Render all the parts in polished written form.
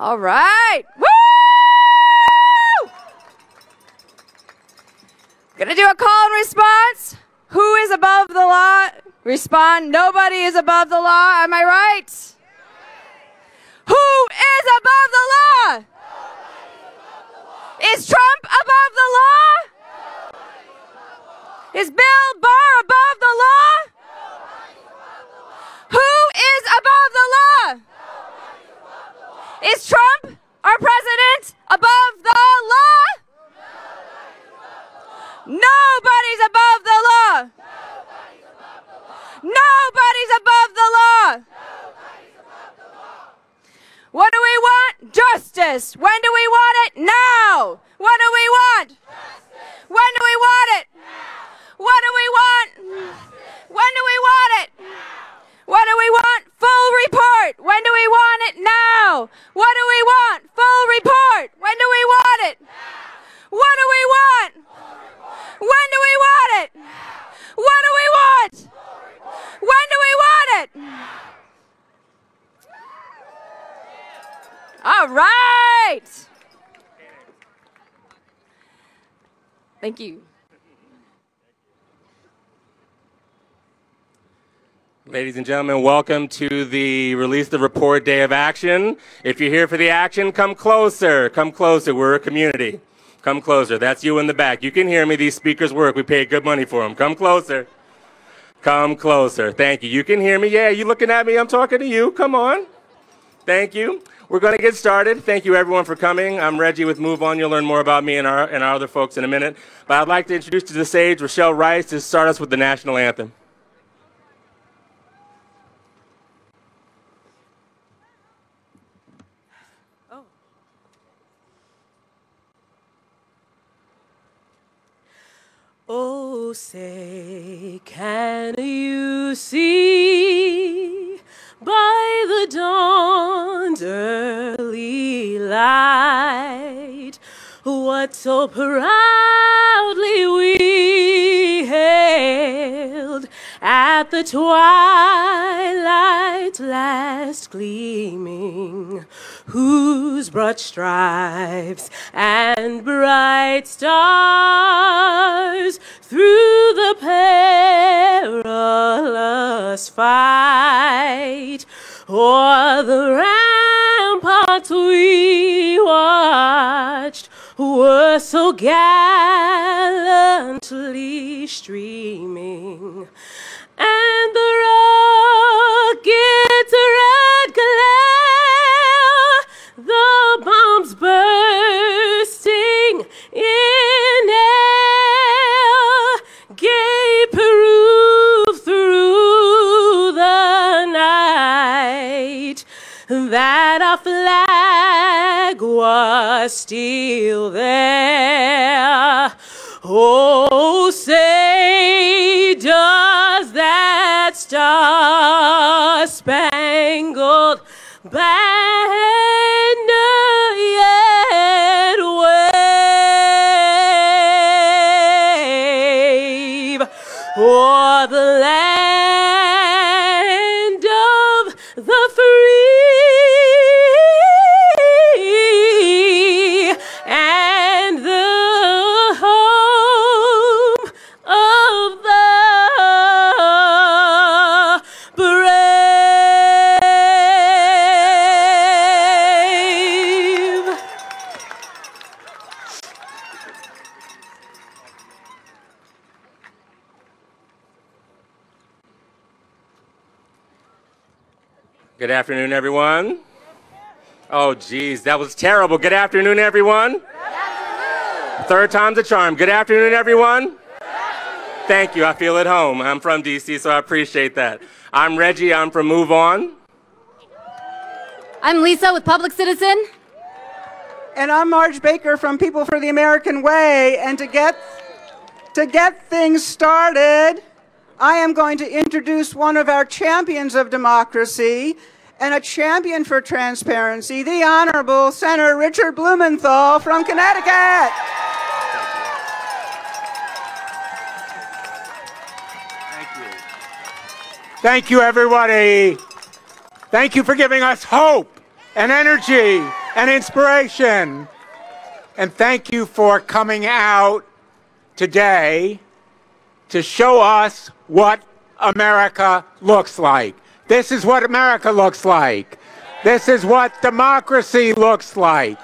All right. Woo! Gonna do a call and response. Who is above the law? Respond, nobody is above the law. Am I right? Who is above the law? Is Trump above the law? Is Bill Barr above the law? Who is above the law? Is Trump, our president, above the law? Nobody's above the law. Nobody's above the law. What do we want? Justice. When do we want it? Now. What do we want? When do we want it? What do we want? When do we want it? What do we want? Full report. When do we want it? Now. What do we want? Full report. When do we want it? What do we want? When do we want it? What do we want? When do we want it? All right. Thank you. Ladies and gentlemen, welcome to the Release the Report Day of Action. If you're here for the action, come closer. Come closer. We're a community. Come closer. That's you in the back. You can hear me. These speakers work. We pay good money for them. Come closer. Come closer. Thank you. You can hear me. Yeah, you looking at me. I'm talking to you. Come on. Thank you. We're going to get started. Thank you, everyone, for coming. I'm Reggie with MoveOn. You'll learn more about me and our other folks in a minute. But I'd like to introduce to the stage Rochelle Rice to start us with the national anthem. Oh, say, can you see by the dawn's early light what so proudly we hailed at the twilight's last gleaming, whose broad stripes and bright stars through the perilous fight o'er the ramparts we watched were so gallantly streaming, and the rocket's red glare, the bombs bursting in air, gave proof through the night that our flag was still there. Oh, say, does that star-spangled banner yet wave o'er the land of the free and the home of the brave? Good afternoon, everyone. Oh, geez, that was terrible. Good afternoon, everyone. Good afternoon. Third time's a charm. Good afternoon, everyone. Good afternoon. Thank you. I feel at home. I'm from D.C., so I appreciate that. I'm Reggie. I'm from MoveOn. I'm Lisa with Public Citizen. And I'm Marge Baker from People for the American Way. And to get things started, I am going to introduce one of our champions of democracy and a champion for transparency, the Honorable Senator Richard Blumenthal from Connecticut. Thank you, everybody. Thank you for giving us hope and energy and inspiration. And thank you for coming out today to show us what America looks like. This is what America looks like. This is what democracy looks like.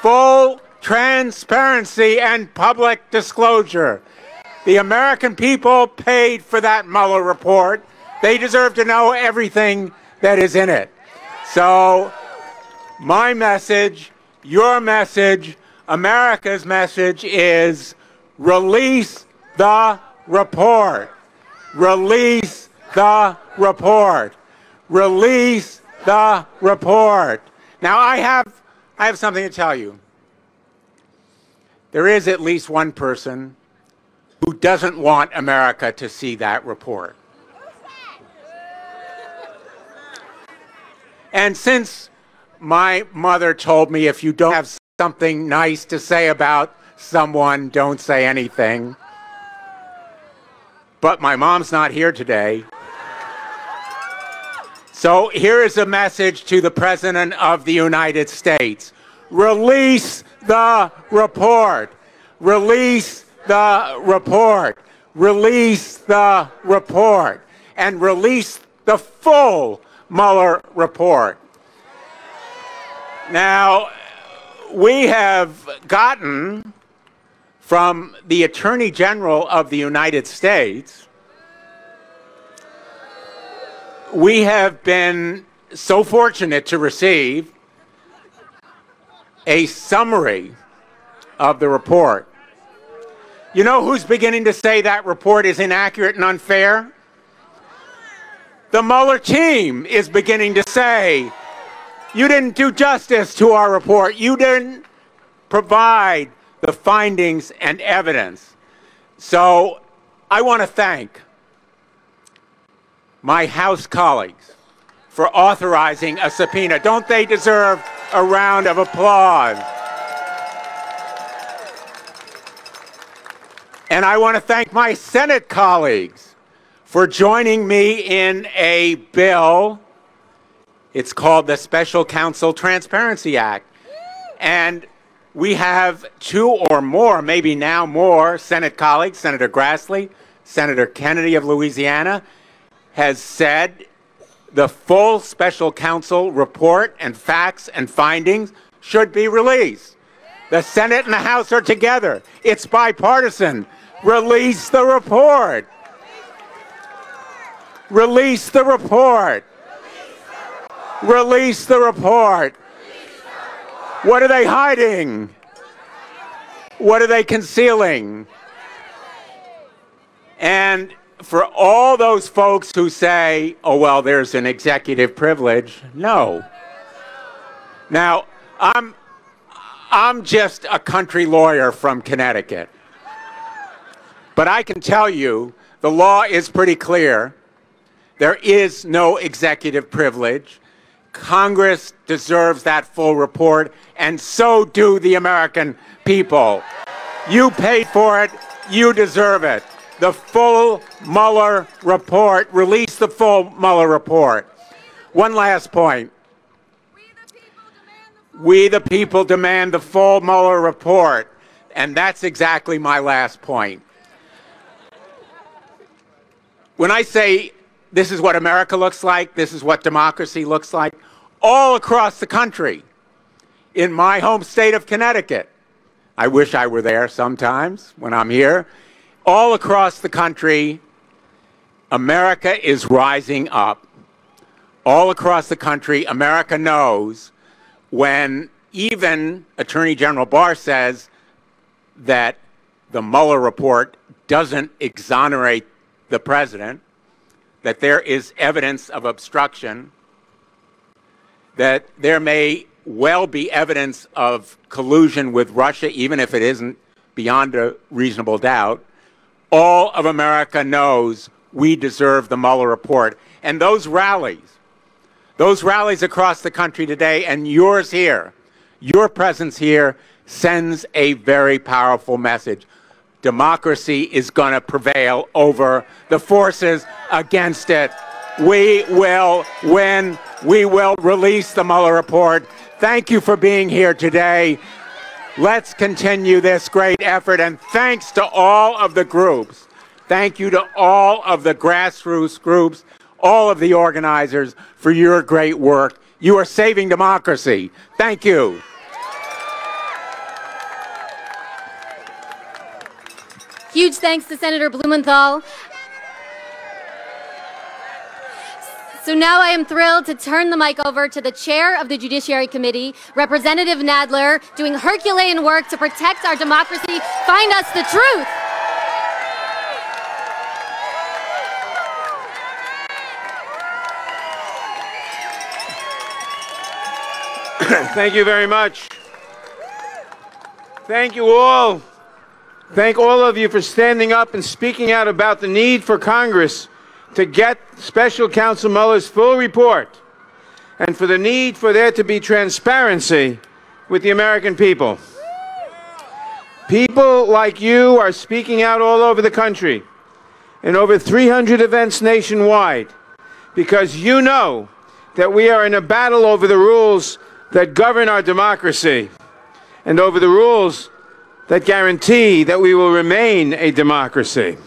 Full transparency and public disclosure. The American people paid for that Mueller report. They deserve to know everything that is in it. So, my message, your message, America's message is release the report. Release the report. Release the report. Now, I have something to tell you. There is at least one person who doesn't want America to see that report. And since my mother told me if you don't have something nice to say about someone, don't say anything. But my mom's not here today. So here is a message to the President of the United States. Release the report. Release the report. Release the report. And release the full Mueller report. Now, we have gotten from the Attorney General of the United States, we have been so fortunate to receive a summary of the report. You know who's beginning to say that report is inaccurate and unfair? The Mueller team is beginning to say, you didn't do justice to our report. You didn't provide the findings and evidence. So I want to thank my House colleagues for authorizing a subpoena. Don't they deserve a round of applause? And I want to thank my Senate colleagues for joining me in a bill. It's called the Special Counsel Transparency Act. And we have two or more, maybe now more, Senate colleagues. Senator Grassley, Senator Kennedy of Louisiana, has said the full special counsel report and facts and findings should be released. The Senate and the House are together. It's bipartisan. Release the report. Release the report. Release the report. What are they hiding? What are they concealing? And for all those folks who say, oh, well, there's an executive privilege, no. Now, I'm just a country lawyer from Connecticut. But I can tell you, the law is pretty clear. There is no executive privilege. Congress deserves that full report, and so do the American people. You paid for it. You deserve it. The full Mueller report. Release the full Mueller report. One last point. We the people demand the full Mueller report. And that's exactly my last point. When I say this is what America looks like, this is what democracy looks like, all across the country, in my home state of Connecticut, I wish I were there sometimes when I'm here, all across the country, America is rising up. All across the country, America knows when even Attorney General Barr says that the Mueller report doesn't exonerate the president, that there is evidence of obstruction, that there may well be evidence of collusion with Russia, even if it isn't beyond a reasonable doubt. All of America knows we deserve the Mueller report. And those rallies across the country today, and yours here, your presence here, sends a very powerful message. Democracy is going to prevail over the forces against it. We will win we will release the Mueller report. Thank you for being here today. Let's continue this great effort, and thanks to all of the groups. Thank you to all of the grassroots groups, all of the organizers for your great work. You are saving democracy. Thank you. Huge thanks to Senator Blumenthal. So now I am thrilled to turn the mic over to the chair of the Judiciary Committee, Representative Nadler, doing Herculean work to protect our democracy. Find us the truth. Thank you very much. Thank you all. Thank all of you for standing up and speaking out about the need for Congress to get Special Counsel Mueller's full report and for the need for there to be transparency with the American people. People like you are speaking out all over the country in over 300 events nationwide because you know that we are in a battle over the rules that govern our democracy and over the rules that guarantee that we will remain a democracy.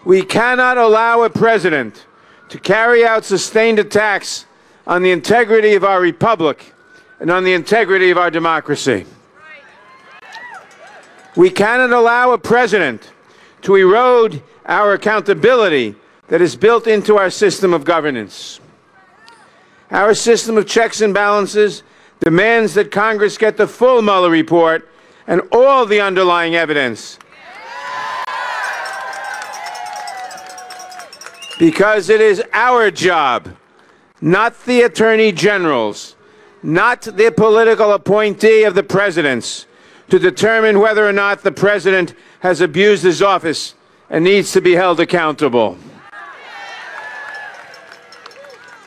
We cannot allow a president to carry out sustained attacks on the integrity of our republic and on the integrity of our democracy. We cannot allow a president to erode our accountability that is built into our system of governance. Our system of checks and balances demands that Congress get the full Mueller report and all the underlying evidence. Because it is our job, not the Attorney General's, not the political appointee of the President's, to determine whether or not the President has abused his office and needs to be held accountable.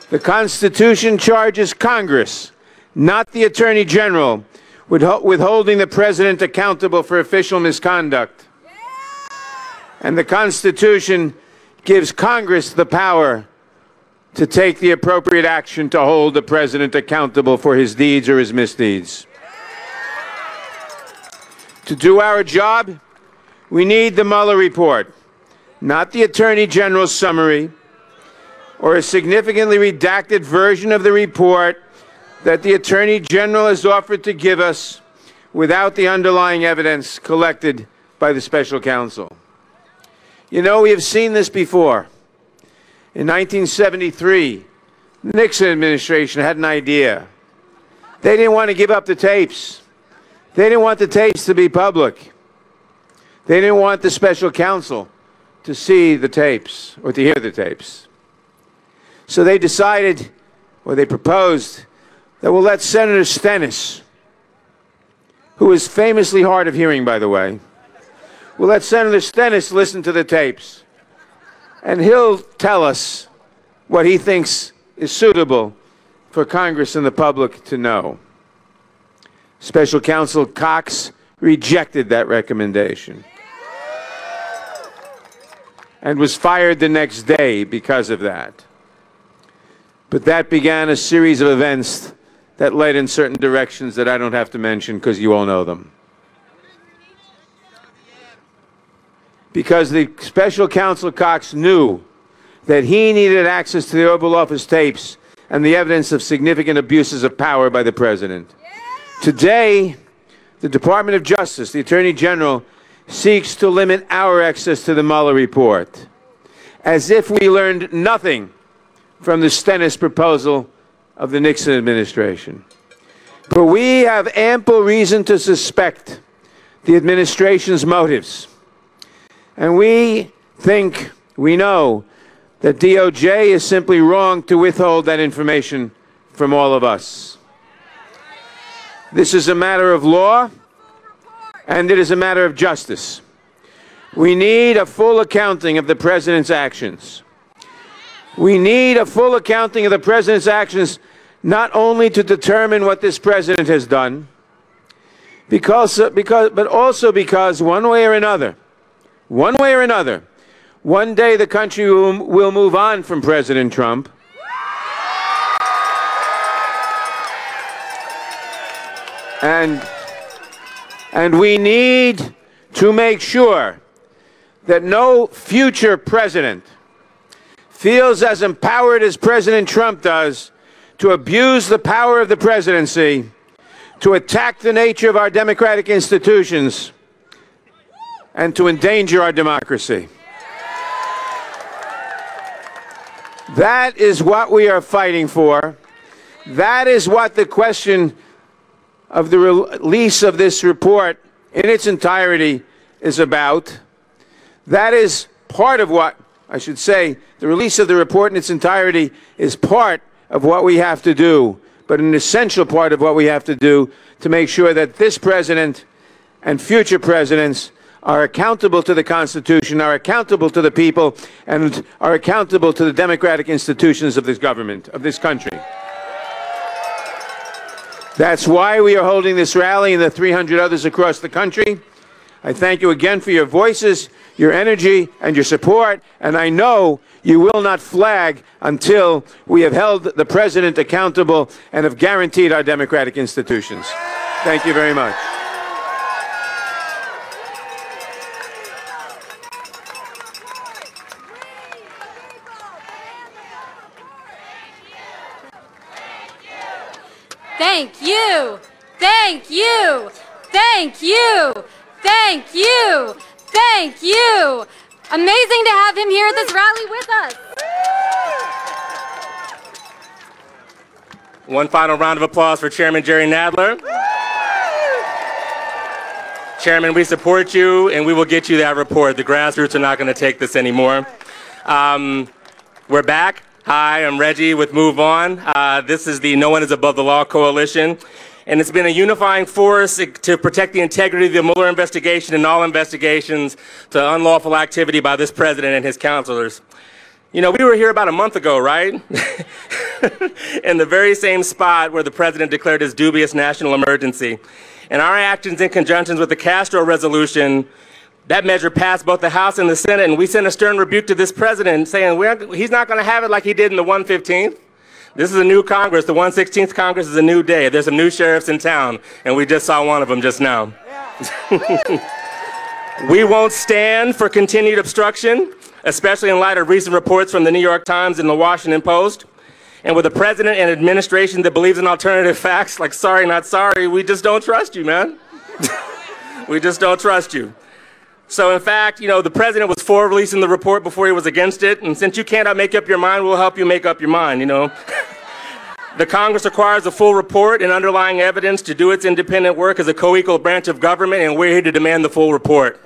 The Constitution charges Congress, not the Attorney General, with holding the President accountable for official misconduct. And the Constitution gives Congress the power to take the appropriate action to hold the President accountable for his deeds or his misdeeds. To do our job, we need the Mueller report, not the Attorney General's summary or a significantly redacted version of the report that the Attorney General has offered to give us without the underlying evidence collected by the Special Counsel. You know, we have seen this before. In 1973, the Nixon administration had an idea. They didn't want to give up the tapes. They didn't want the tapes to be public. They didn't want the Special Counsel to see the tapes or to hear the tapes. So they decided, or they proposed, that we'll let Senator Stennis, who is famously hard of hearing, by the way, we'll let Senator Stennis listen to the tapes, and he'll tell us what he thinks is suitable for Congress and the public to know. Special Counsel Cox rejected that recommendation and was fired the next day because of that. But that began a series of events that led in certain directions that I don't have to mention because you all know them. Because the Special Counsel Cox knew that he needed access to the Oval Office tapes and the evidence of significant abuses of power by the President. Today, the Department of Justice, the Attorney General, seeks to limit our access to the Mueller report, as if we learned nothing from the Stennis proposal of the Nixon administration. But we have ample reason to suspect the administration's motives. And we think, we know, that DOJ is simply wrong to withhold that information from all of us. This is a matter of law, and it is a matter of justice. We need a full accounting of the President's actions. We need a full accounting of the President's actions, not only to determine what this President has done, but also because one way or another, one day the country will move on from President Trump, And we need to make sure that no future president feels as empowered as President Trump does to abuse the power of the presidency, to attack the nature of our democratic institutions, and to endanger our democracy. That is what we are fighting for. That is what the question of the release of this report in its entirety is about. That is part of what, I should say, the release of the report in its entirety is part of what we have to do, but an essential part of what we have to do to make sure that this president and future presidents are accountable to the Constitution, are accountable to the people, and are accountable to the democratic institutions of this government, of this country. That's why we are holding this rally and the 300 others across the country. I thank you again for your voices, your energy, and your support, and I know you will not flag until we have held the president accountable and have guaranteed our democratic institutions. Thank you very much. Thank you. Thank you. Thank you. Thank you. Thank you. Amazing to have him here at this rally with us. One final round of applause for Chairman Jerry Nadler. Chairman, we support you, and we will get you that report. The grassroots are not going to take this anymore. We're back. Hi, I'm Reggie with MoveOn. This is the No One is Above the Law Coalition, and it's been a unifying force to protect the integrity of the Mueller investigation and all investigations to unlawful activity by this president and his counselors. You know, we were here about a month ago, right? In the very same spot where the president declared his dubious national emergency. And our actions in conjunction with the Castro resolution, that measure passed both the House and the Senate, and we sent a stern rebuke to this president saying he's not going to have it like he did in the 115th. This is a new Congress. The 116th Congress is a new day. There's some new sheriffs in town, and we just saw one of them just now. We won't stand for continued obstruction, especially in light of recent reports from the New York Times and the Washington Post. And with a president and administration that believes in alternative facts like sorry, not sorry, we just don't trust you, man. We just don't trust you. So in fact, you know, the president was for releasing the report before he was against it, and since you cannot make up your mind, we'll help you make up your mind, you know. The Congress requires a full report and underlying evidence to do its independent work as a co-equal branch of government, and we're here to demand the full report.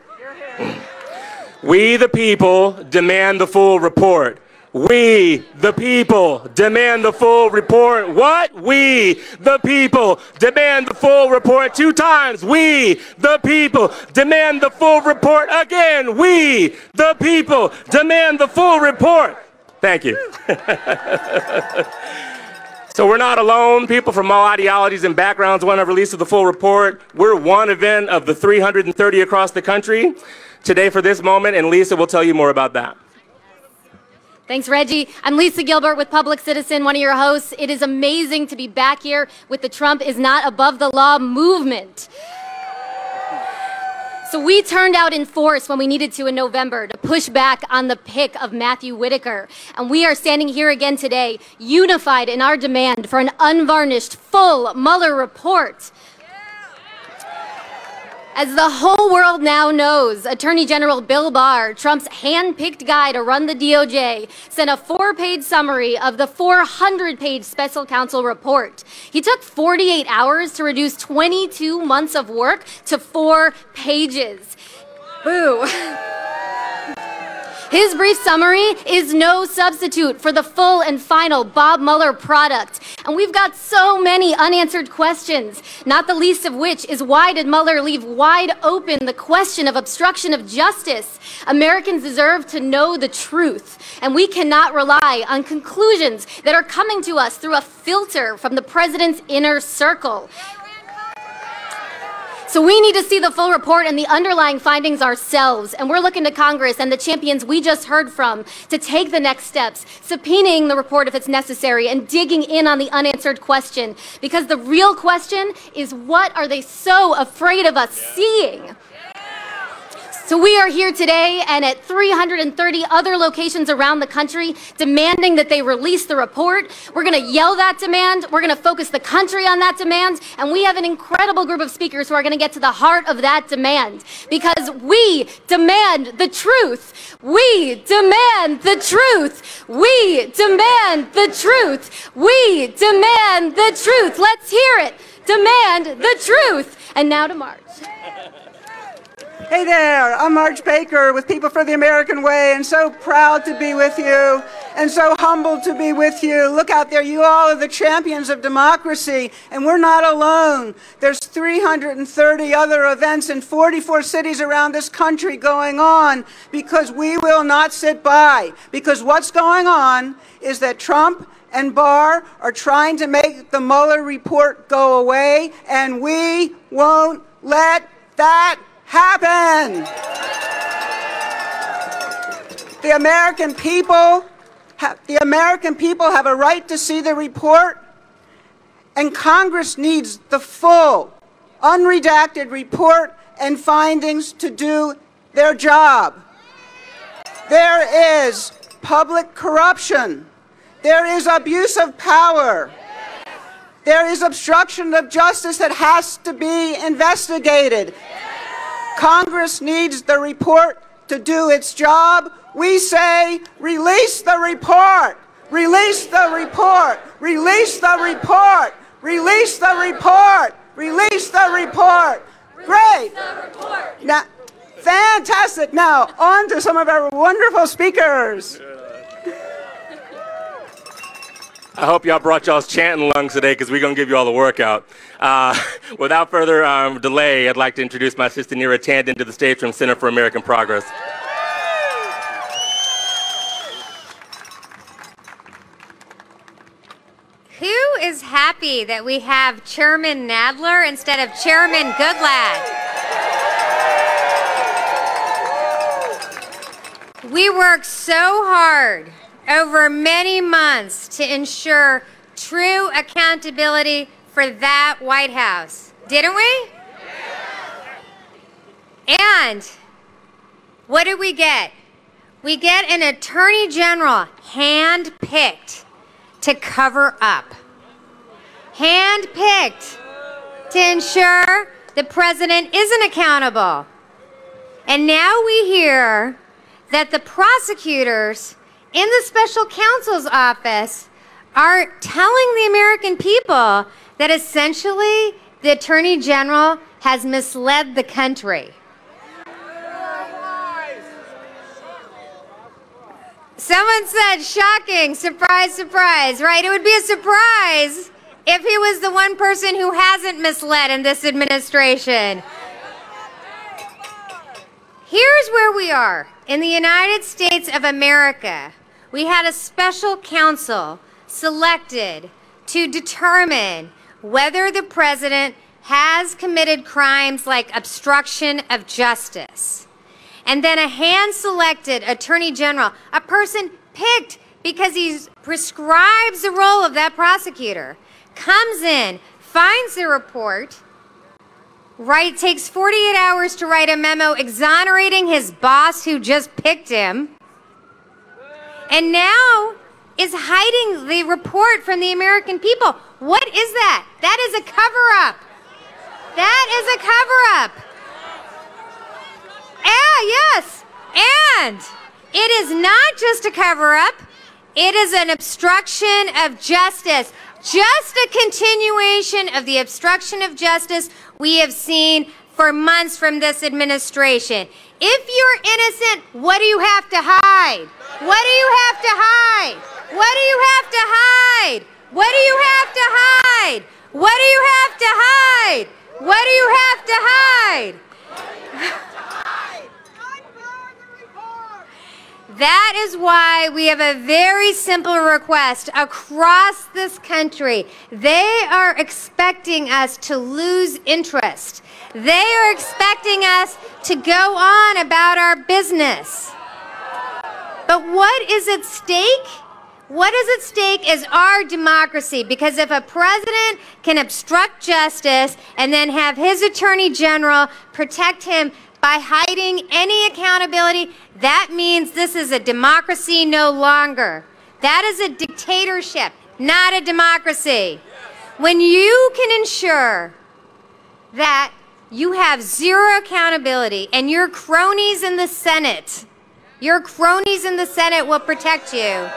We, the people, demand the full report. We, the people, demand the full report. What? We, the people, demand the full report 2 times. We, the people, demand the full report again. We, the people, demand the full report. Thank you. So we're not alone. People from all ideologies and backgrounds want a release of the full report. We're one event of the 330 across the country today for this moment, and Lisa will tell you more about that. Thanks, Reggie. I'm Lisa Gilbert with Public Citizen, one of your hosts. It is amazing to be back here with the Trump is not above the law movement. So we turned out in force when we needed to in November to push back on the pick of Matthew Whitaker. And we are standing here again today, unified in our demand for an unvarnished, full Mueller report. As the whole world now knows, Attorney General Bill Barr, Trump's hand-picked guy to run the DOJ, sent a 4-page summary of the 400-page Special Counsel report. He took 48 hours to reduce 22 months of work to 4 pages. Boo. His brief summary is no substitute for the full and final Bob Mueller product. And we've got so many unanswered questions, not the least of which is why did Mueller leave wide open the question of obstruction of justice? Americans deserve to know the truth, and we cannot rely on conclusions that are coming to us through a filter from the president's inner circle. So we need to see the full report and the underlying findings ourselves. And we're looking to Congress and the champions we just heard from to take the next steps, subpoenaing the report if it's necessary and digging in on the unanswered question. Because the real question is, what are they so afraid of us seeing? So we are here today and at 330 other locations around the country demanding that they release the report. We're going to yell that demand. We're going to focus the country on that demand. And we have an incredible group of speakers who are going to get to the heart of that demand. Because we demand the truth. We demand the truth. We demand the truth. We demand the truth. Let's hear it. Demand the truth. And now to March. Hey there, I'm Marge Baker with People for the American Way, and so proud to be with you, and so humbled to be with you. Look out there, you all are the champions of democracy, and we're not alone. There's 330 other events in 44 cities around this country going on because we will not sit by. Because what's going on is that Trump and Barr are trying to make the Mueller report go away, and we won't let that happen. The American people have a right to see the report, and Congress needs the full, unredacted report and findings to do their job. There is public corruption. There is abuse of power. There is obstruction of justice that has to be investigated. Congress needs the report to do its job. We say, release the report. Release the report. Release the report. Release the report. Release the report. Great. Now, fantastic. Now, on to some of our wonderful speakers. I hope y'all brought y'all's chanting lungs today because we're going to give you all the workout. Without further delay, I'd like to introduce my sister Neera Tandon to the stage from Center for American Progress. Who is happy that we have Chairman Nadler instead of Chairman Goodlad? We worked so hard over many months to ensure true accountability for that White House, didn't we? And what did we get? We get an Attorney General hand-picked to cover up. Hand-picked to ensure the president isn't accountable. And now we hear that the prosecutors in the special counsel's office are telling the American people that essentially the Attorney General has misled the country. Someone said, shocking, surprise, surprise, right? It would be a surprise if he was the one person who hasn't misled in this administration. Here's where we are. In the United States of America, we had a special counsel selected to determine whether the president has committed crimes like obstruction of justice. And then a hand-selected attorney general, a person picked because he prescribes the role of that prosecutor, comes in, finds the report, takes 48 hours to write a memo exonerating his boss who just picked him, and now is hiding the report from the American people. What is that? That is a cover-up. That is a cover-up. Yes. And it is not just a cover-up. It is an obstruction of justice. Just a continuation of the obstruction of justice we have seen for months from this administration. If you're innocent, what do you have to hide? What do you have to hide? What do you have to hide? What do you have to hide? What do you have to hide? What do you have to hide? That is why we have a very simple request across this country. They are expecting us to lose interest. They are expecting us to go on about our business. But what is at stake? What is at stake is our democracy, because if a president can obstruct justice and then have his attorney general protect him by hiding any accountability, that means this is a democracy no longer. That is a dictatorship, not a democracy. When you can ensure that you have zero accountability and your cronies in the Senate, will protect you.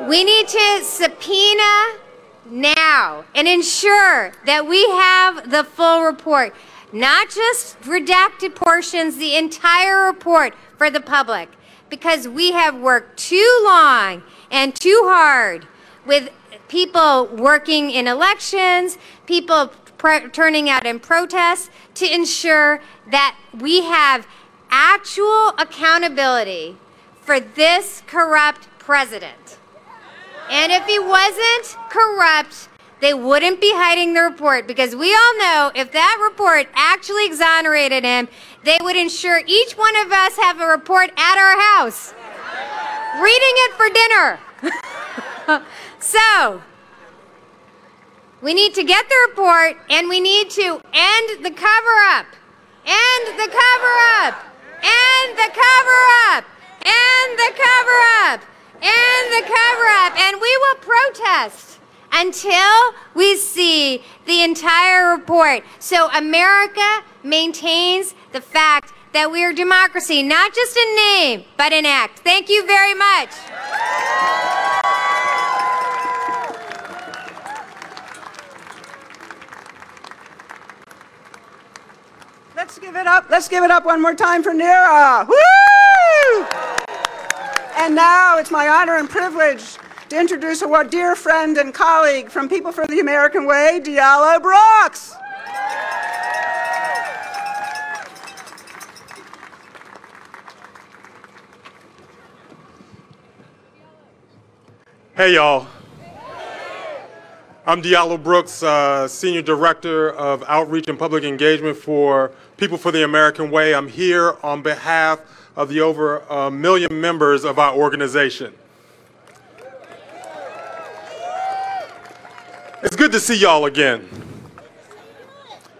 We need to subpoena now and ensure that we have the full report, not just redacted portions, the entire report for the public, because we have worked too long and too hard with people working in elections, people turning out in protests to ensure that we have actual accountability for this corrupt president. And if he wasn't corrupt, they wouldn't be hiding the report, because we all know if that report actually exonerated him, they would ensure each one of us have a report at our house, reading it for dinner. So, we need to get the report, and we need to end the cover-up. End the cover-up. End the cover-up. End the cover-up. End the cover-up. And we will protest until we see the entire report. So America maintains the fact that we are democracy, not just in name, but in act. Thank you very much. Let's give it up one more time for Nira. Woo! And now it's my honor and privilege to introduce a dear friend and colleague from People for the American Way, Diallo Brooks. Hey, y'all. I'm Diallo Brooks, Senior Director of Outreach and Public Engagement for People for the American Way. I'm here on behalf of the over 1 million members of our organization. It's good to see y'all again.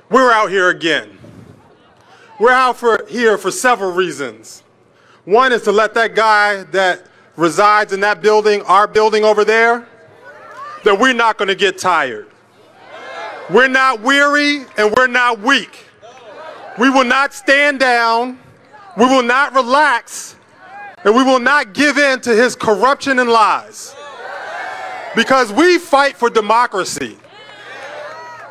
We're out here again. We're out here for several reasons. One is to let that guy that resides in that building, our building over there, that we're not going to get tired. We're not weary and we're not weak. We will not stand down, we will not relax, and we will not give in to his corruption and lies. Because we fight for democracy.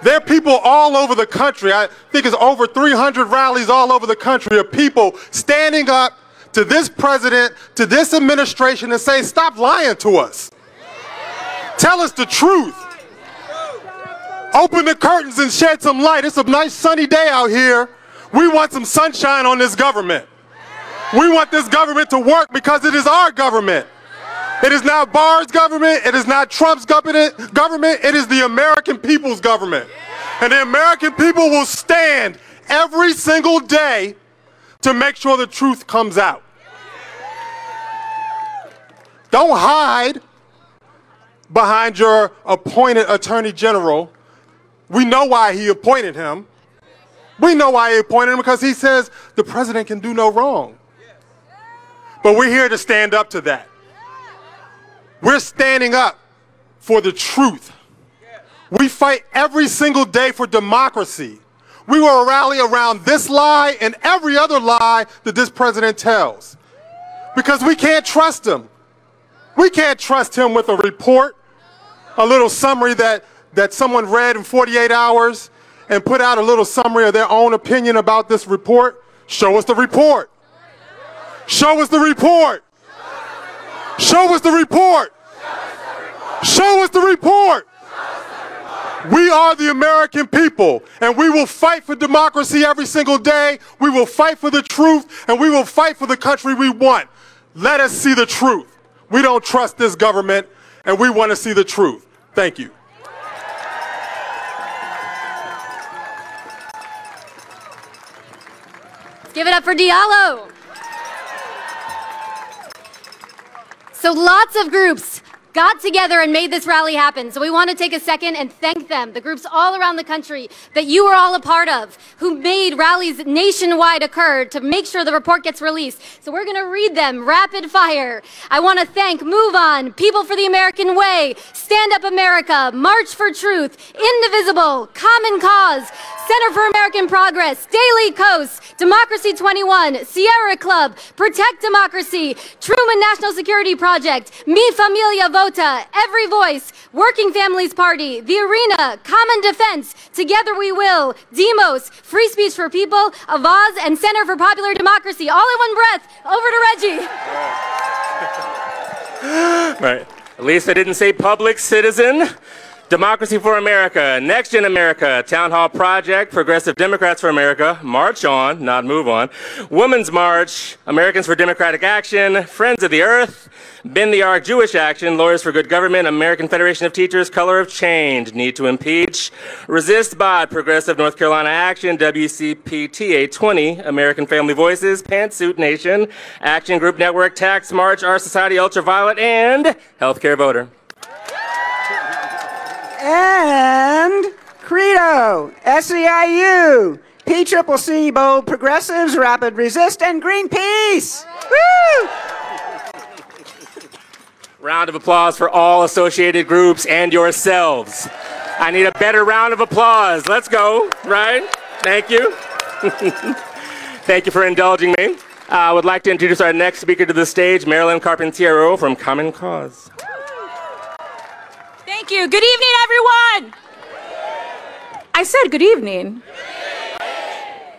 There are people all over the country, I think it's over 300 rallies all over the country of people standing up to this president, to this administration and saying, stop lying to us. Tell us the truth. Open the curtains and shed some light. It's a nice sunny day out here. We want some sunshine on this government. We want this government to work because it is our government. It is not Barr's government. It is not Trump's government. It is the American people's government. And the American people will stand every single day to make sure the truth comes out. Don't hide behind your appointed Attorney General. We know why he appointed him. We know why he appointed him, because he says the president can do no wrong. But we're here to stand up to that. We're standing up for the truth. We fight every single day for democracy. We will rally around this lie and every other lie that this president tells, because we can't trust him. We can't trust him with a report, a little summary that someone read in 48 hours and put out a little summary of their own opinion about this report. Show us the report. Show us the report. Show us the report. Show us the report. We are the American people, and we will fight for democracy every single day. We will fight for the truth, and we will fight for the country we want. Let us see the truth. We don't trust this government, and we want to see the truth. Thank you. Give it up for Diallo. So lots of groups got together and made this rally happen. So we want to take a second and thank them, the groups all around the country that you were all a part of, who made rallies nationwide occur to make sure the report gets released. So we're going to read them rapid fire. I want to thank MoveOn, People for the American Way, Stand Up America, March for Truth, Indivisible, Common Cause, Center for American Progress, Daily Kos, Democracy 21, Sierra Club, Protect Democracy, Truman National Security Project, Mi Familia Vota, Every Voice, Working Families Party, The Arena, Common Defense, Together We Will, Demos, Free Speech for People, Avaz, and Center for Popular Democracy. All in one breath. Over to Reggie. Right. At least I didn't say public citizen. Democracy for America, Next Gen America, Town Hall Project, Progressive Democrats for America, March On, not Move On, Women's March, Americans for Democratic Action, Friends of the Earth, Bend the Arc Jewish Action, Lawyers for Good Government, American Federation of Teachers, Color of Change, Need to Impeach, Resist Bot, Progressive North Carolina Action, WCPTA 20, American Family Voices, Pantsuit Nation, Action Group Network, Tax March, Our Society Ultraviolet, and Healthcare Voter. And Credo, SEIU, PCCC, Bold Progressives, Rapid Resist, and Greenpeace. Woo! Round of applause for all associated groups and yourselves. I need a better round of applause. Let's go, right? Thank you. Thank you for indulging me. I would like to introduce our next speaker to the stage, Marilyn Carpentiero from Common Cause. Thank you. Good evening, everyone. I said good evening.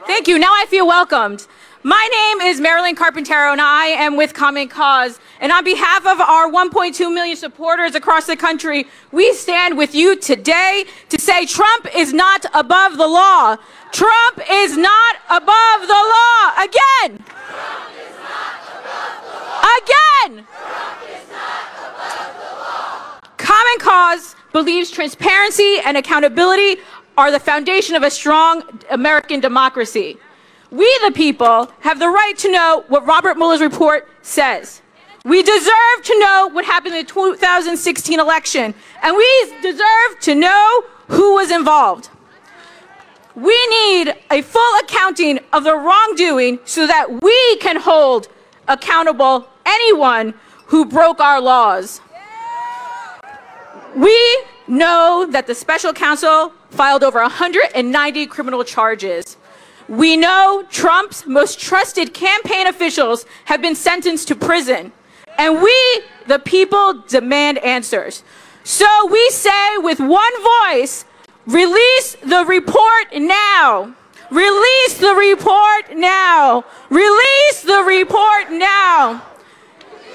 Thank you. Now I feel welcomed. My name is Marilyn Carpentiero, and I am with Common Cause. And on behalf of our 1.2 million supporters across the country, we stand with you today to say Trump is not above the law. Trump is not above the law. Again. Trump is not above the law. Again. Trump is not above the law. Common Cause believes transparency and accountability are the foundation of a strong American democracy. We, the people, have the right to know what Robert Mueller's report says. We deserve to know what happened in the 2016 election, and we deserve to know who was involved. We need a full accounting of the wrongdoing so that we can hold accountable anyone who broke our laws. We know that the special counsel filed over 190 criminal charges. We know Trump's most trusted campaign officials have been sentenced to prison. And we, the people, demand answers. So we say with one voice, release the report now. Release the report now. Release the report now.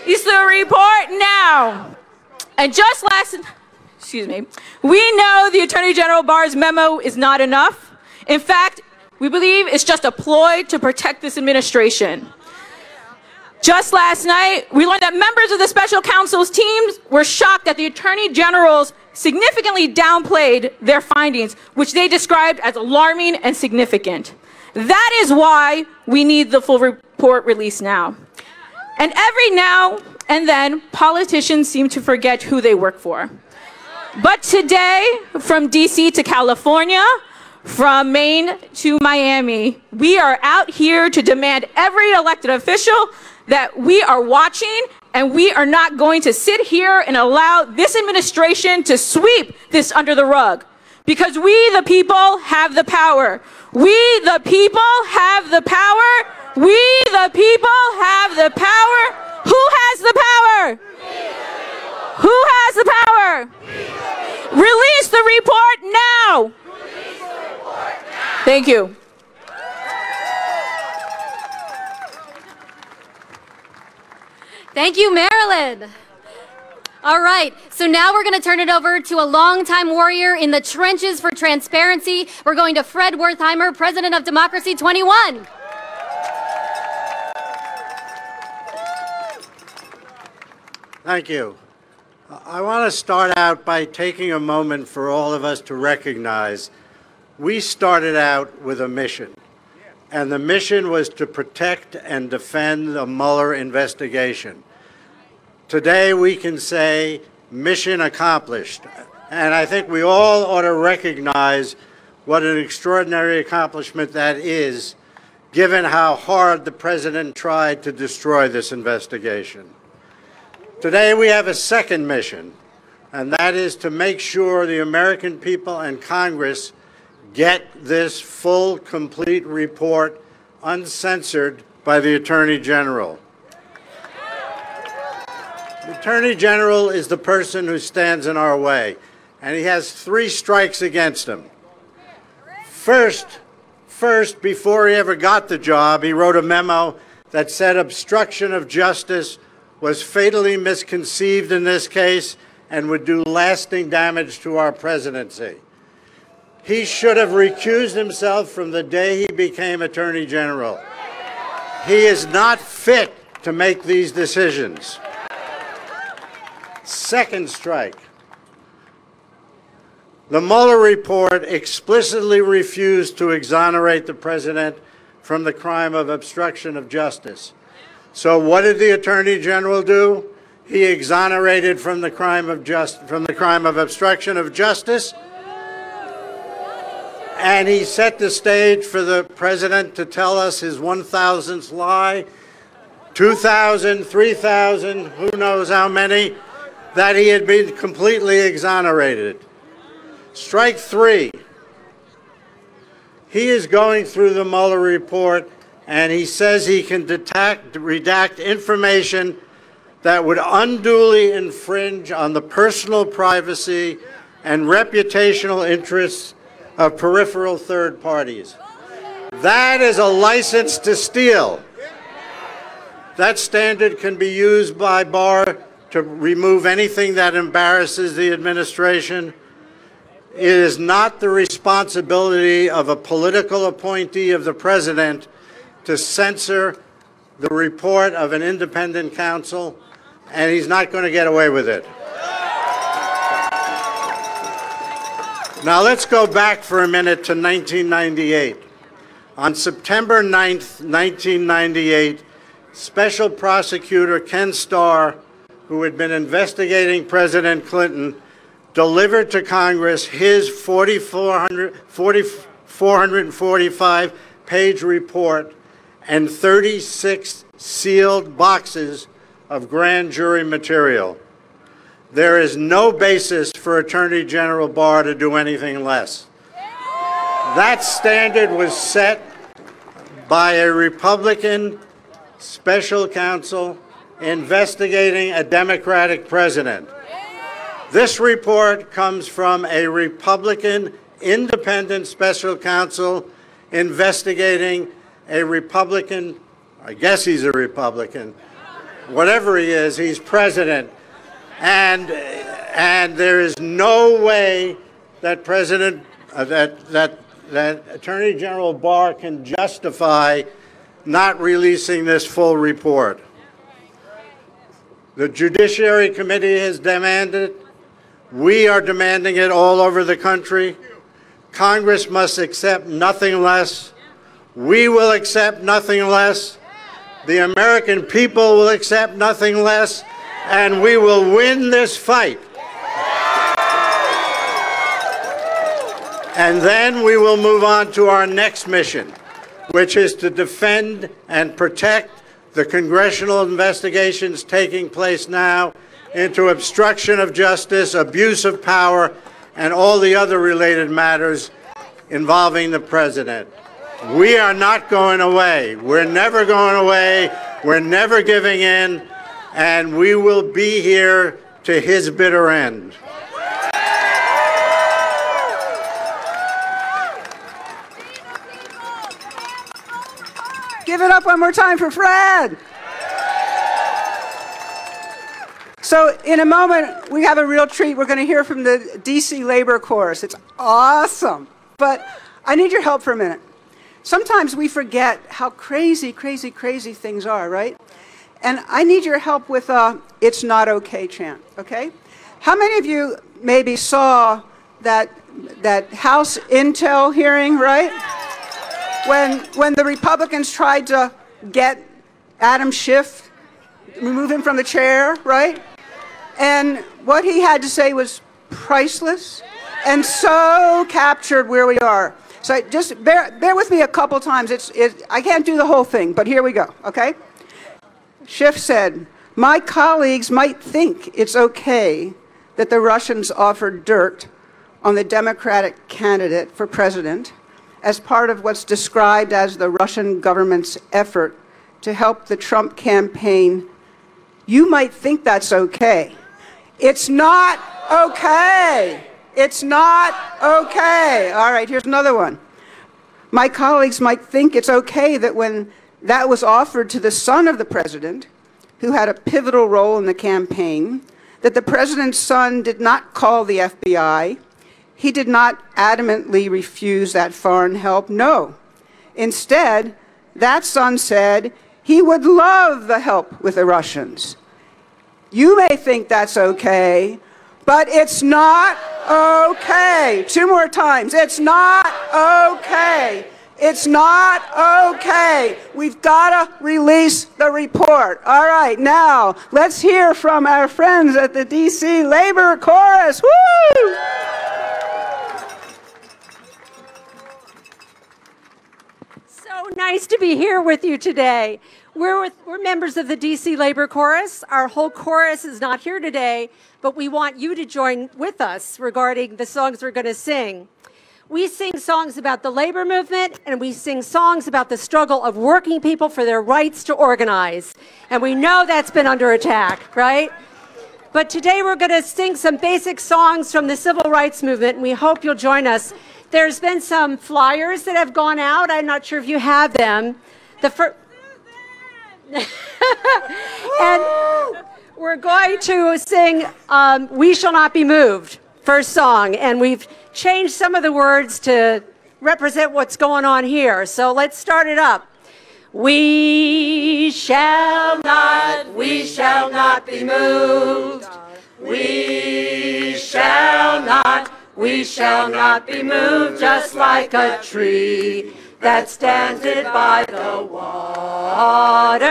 Release the report now. And just we know the Attorney General Barr's memo is not enough. In fact, we believe it's just a ploy to protect this administration. Just last night, we learned that members of the special counsel's teams were shocked that the Attorney Generals significantly downplayed their findings, which they described as alarming and significant. That is why we need the full report released now. And every now and then, politicians seem to forget who they work for. But today, from D.C. to California, from Maine to Miami, we are out here to demand every elected official that we are watching, and we are not going to sit here and allow this administration to sweep this under the rug. Because we, the people, have the power. We, the people, have the power. We, the people, have the power. Who has the power? Who has the power? Release the report now. Thank you. Thank you, Marilyn. All right, so now we're going to turn it over to a longtime warrior in the trenches for transparency. We're going to Fred Wertheimer, President of Democracy 21. Thank you. I want to start out by taking a moment for all of us to recognize we started out with a mission, and the mission was to protect and defend the Mueller investigation. Today we can say mission accomplished, and I think we all ought to recognize what an extraordinary accomplishment that is, given how hard the President tried to destroy this investigation. Today we have a second mission, and that is to make sure the American people and Congress get this full, complete report uncensored by the Attorney General. The Attorney General is the person who stands in our way, and he has 3 strikes against him. First, before he ever got the job, he wrote a memo that said obstruction of justice was fatally misconceived in this case and would do lasting damage to our presidency. He should have recused himself from the day he became Attorney General. He is not fit to make these decisions. Second strike. The Mueller report explicitly refused to exonerate the President from the crime of obstruction of justice. So what did the Attorney General do? He exonerated from the crime of obstruction of justice, and he set the stage for the President to tell us his 1,000th lie, 2,000, 3,000, who knows how many, that he had been completely exonerated. Strike 3. He is going through the Mueller report, and he says he can redact information that would unduly infringe on the personal privacy and reputational interests of peripheral third parties. That is a license to steal. That standard can be used by Barr to remove anything that embarrasses the administration. It is not the responsibility of a political appointee of the President to censor the report of an independent counsel, and he's not going to get away with it. Now let's go back for a minute to 1998. On September 9th, 1998, Special Prosecutor Ken Starr, who had been investigating President Clinton, delivered to Congress his 445-page report and 36 sealed boxes of grand jury material. There is no basis for Attorney General Barr to do anything less. That standard was set by a Republican special counsel investigating a Democratic president. This report comes from a Republican independent special counsel investigating a Republican, I guess he's a Republican, whatever he is, he's president. And there is no way that that Attorney General Barr can justify not releasing this full report. The Judiciary Committee has demanded it. We are demanding it all over the country. Congress must accept nothing less. We will accept nothing less. The American people will accept nothing less. And we will win this fight. And then we will move on to our next mission, which is to defend and protect the congressional investigations taking place now into obstruction of justice, abuse of power, and all the other related matters involving the president. We are not going away. We're never going away. We're never giving in. And we will be here to his bitter end. Give it up one more time for Fred. So in a moment, we have a real treat. We're going to hear from the D.C. Labor Chorus. It's awesome. But I need your help for a minute. Sometimes we forget how crazy, crazy, crazy things are, right? And I need your help with a "It's Not Okay" chant, okay? How many of you maybe saw that House Intel hearing, right? When the Republicans tried to get Adam Schiff, remove him from the chair, right? And what he had to say was priceless and so captured where we are. So just bear with me a couple times. I can't do the whole thing, but here we go, okay? Schiff said, "My colleagues might think it's okay that the Russians offered dirt on the Democratic candidate for president as part of what's described as the Russian government's effort to help the Trump campaign. You might think that's okay. It's not okay. It's not okay." All right, here's another one. "My colleagues might think it's okay that when that was offered to the son of the president, who had a pivotal role in the campaign, that the president's son did not call the FBI. He did not adamantly refuse that foreign help. No. Instead, that son said he would love the help with the Russians. You may think that's okay, but it's not okay." 2 more times. It's not okay. It's not okay. We've got to release the report. All right, now let's hear from our friends at the D.C. Labor Chorus. Woo! So nice to be here with you today. We're members of the D.C. Labor Chorus. Our whole chorus is not here today, but we want you to join with us regarding the songs we're going to sing. We sing songs about the labor movement, and we sing songs about the struggle of working people for their rights to organize. And we know that's been under attack, right? But today we're going to sing some basic songs from the civil rights movement, and we hope you'll join us. There's been some flyers that have gone out. I'm not sure if you have them. And we're going to sing "We Shall Not Be Moved," first song, and we've changed some of the words to represent what's going on here. So let's start it up. We shall not be moved. We shall not be moved, just like a tree that's planted by the water.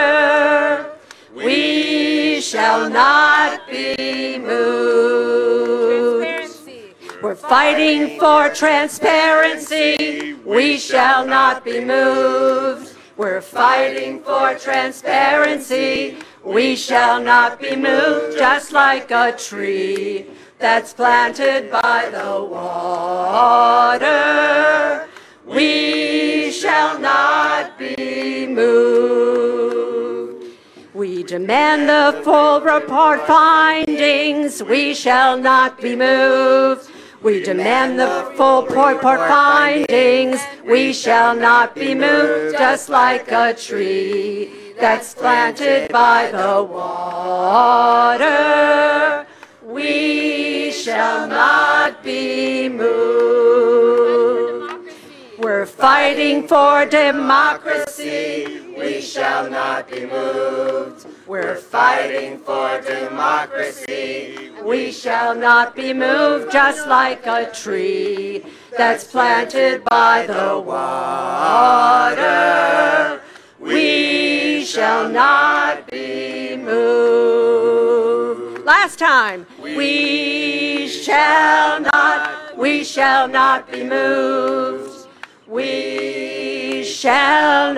We shall not be moved. We're fighting for transparency. We shall not be moved. We're fighting for transparency. We shall not be moved, just like a tree that's planted by the water. We shall not be moved. We demand the full report findings. We shall not be moved. We demand the full report findings. We shall not be moved, just like a tree that's planted by the water. We shall not be moved. We're fighting for democracy. We shall not be moved. We're fighting for democracy. We shall not be moved, just like a tree that's planted by the water. We shall not be moved. Last time. We shall not be moved. We shall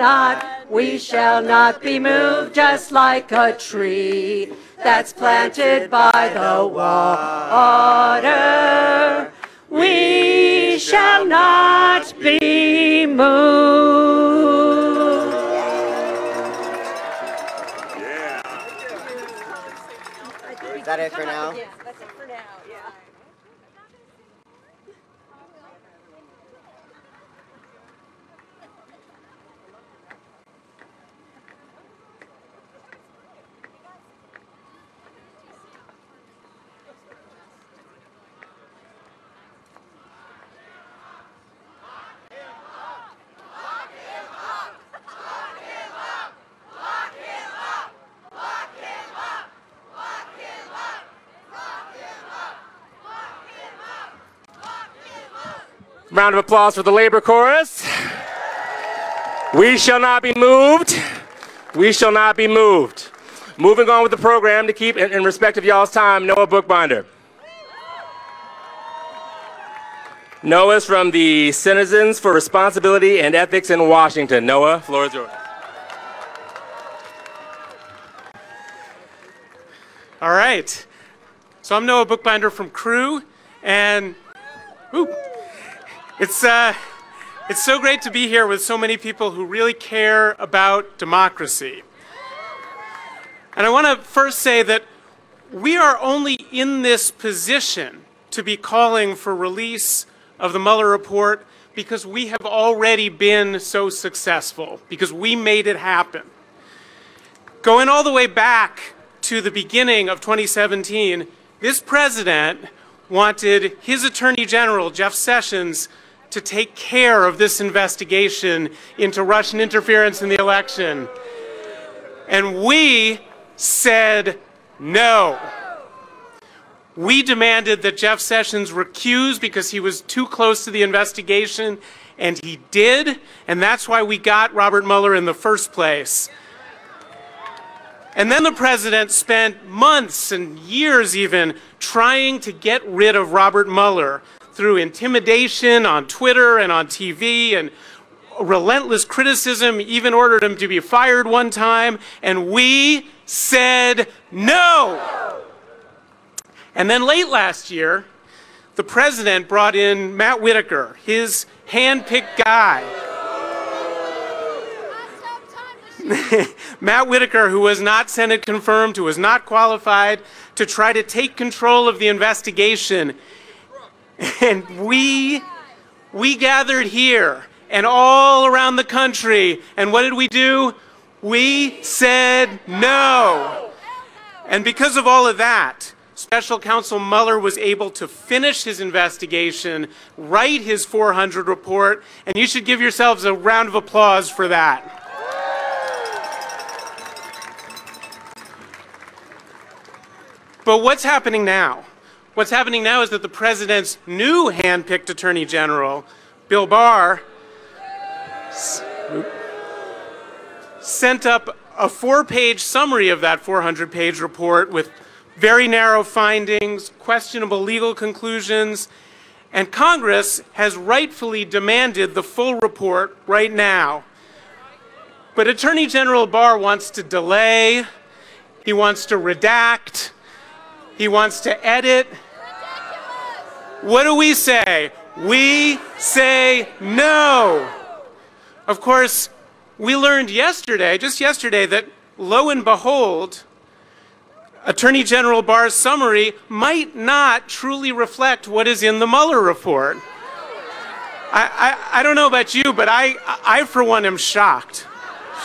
not be moved, just like a tree that's planted by the water. We shall not be moved. Yeah. Is that it for now? Yeah, that's it for now, yeah. Round of applause for the labor chorus. We shall not be moved. We shall not be moved. Moving on with the program to keep in respect of y'all's time, Noah Bookbinder. Noah's from the Citizens for Responsibility and Ethics in Washington. Noah, floor is yours. All right. So I'm Noah Bookbinder from Crew, and it's so great to be here with so many people who really care about democracy. And I want to first say that we are only in this position to be calling for release of the Mueller report because we have already been so successful, because we made it happen. Going all the way back to the beginning of 2017, this president wanted his Attorney General, Jeff Sessions, to take care of this investigation into Russian interference in the election. And we said no. We demanded that Jeff Sessions recuse because he was too close to the investigation, and he did, and that's why we got Robert Mueller in the first place. And then the president spent months and years even trying to get rid of Robert Mueller through intimidation on Twitter and on TV and relentless criticism, even ordered him to be fired one time, and we said no. And then late last year, the president brought in Matt Whitaker, his hand-picked guy. Matt Whitaker, who was not Senate confirmed, who was not qualified, to try to take control of the investigation. And we gathered here and all around the country, and what did we do? We said no. And because of all of that, Special Counsel Mueller was able to finish his investigation, write his 400 report, and you should give yourselves a round of applause for that. But what's happening now? What's happening now is that the president's new hand-picked Attorney General, Bill Barr, sent up a 4-page summary of that 400-page report with very narrow findings, questionable legal conclusions, and Congress has rightfully demanded the full report right now. But Attorney General Barr wants to delay, he wants to redact, he wants to edit. What do we say? We say no. Of course, we learned yesterday, just yesterday, that lo and behold, Attorney General Barr's summary might not truly reflect what is in the Mueller report. I don't know about you, but I for one am shocked.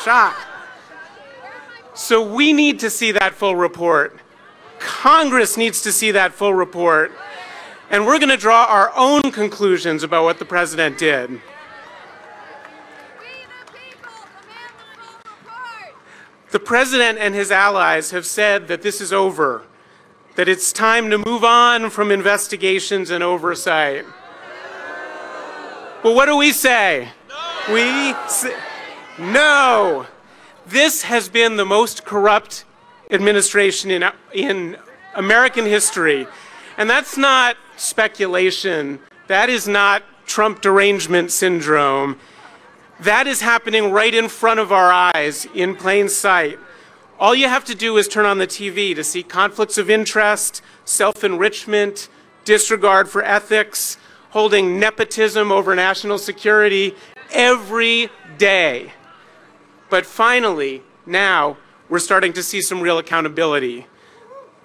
Shocked. So we need to see that full report. Congress needs to see that full report. And we're going to draw our own conclusions about what the president did. The president and his allies have said that this is over, that it's time to move on from investigations and oversight. But what do we say? No. We say no. This has been the most corrupt administration in American history. And that's not speculation. That is not Trump derangement syndrome. That is happening right in front of our eyes, in plain sight. All you have to do is turn on the TV to see conflicts of interest, self-enrichment, disregard for ethics, holding nepotism over national security every day. But finally, now, we're starting to see some real accountability.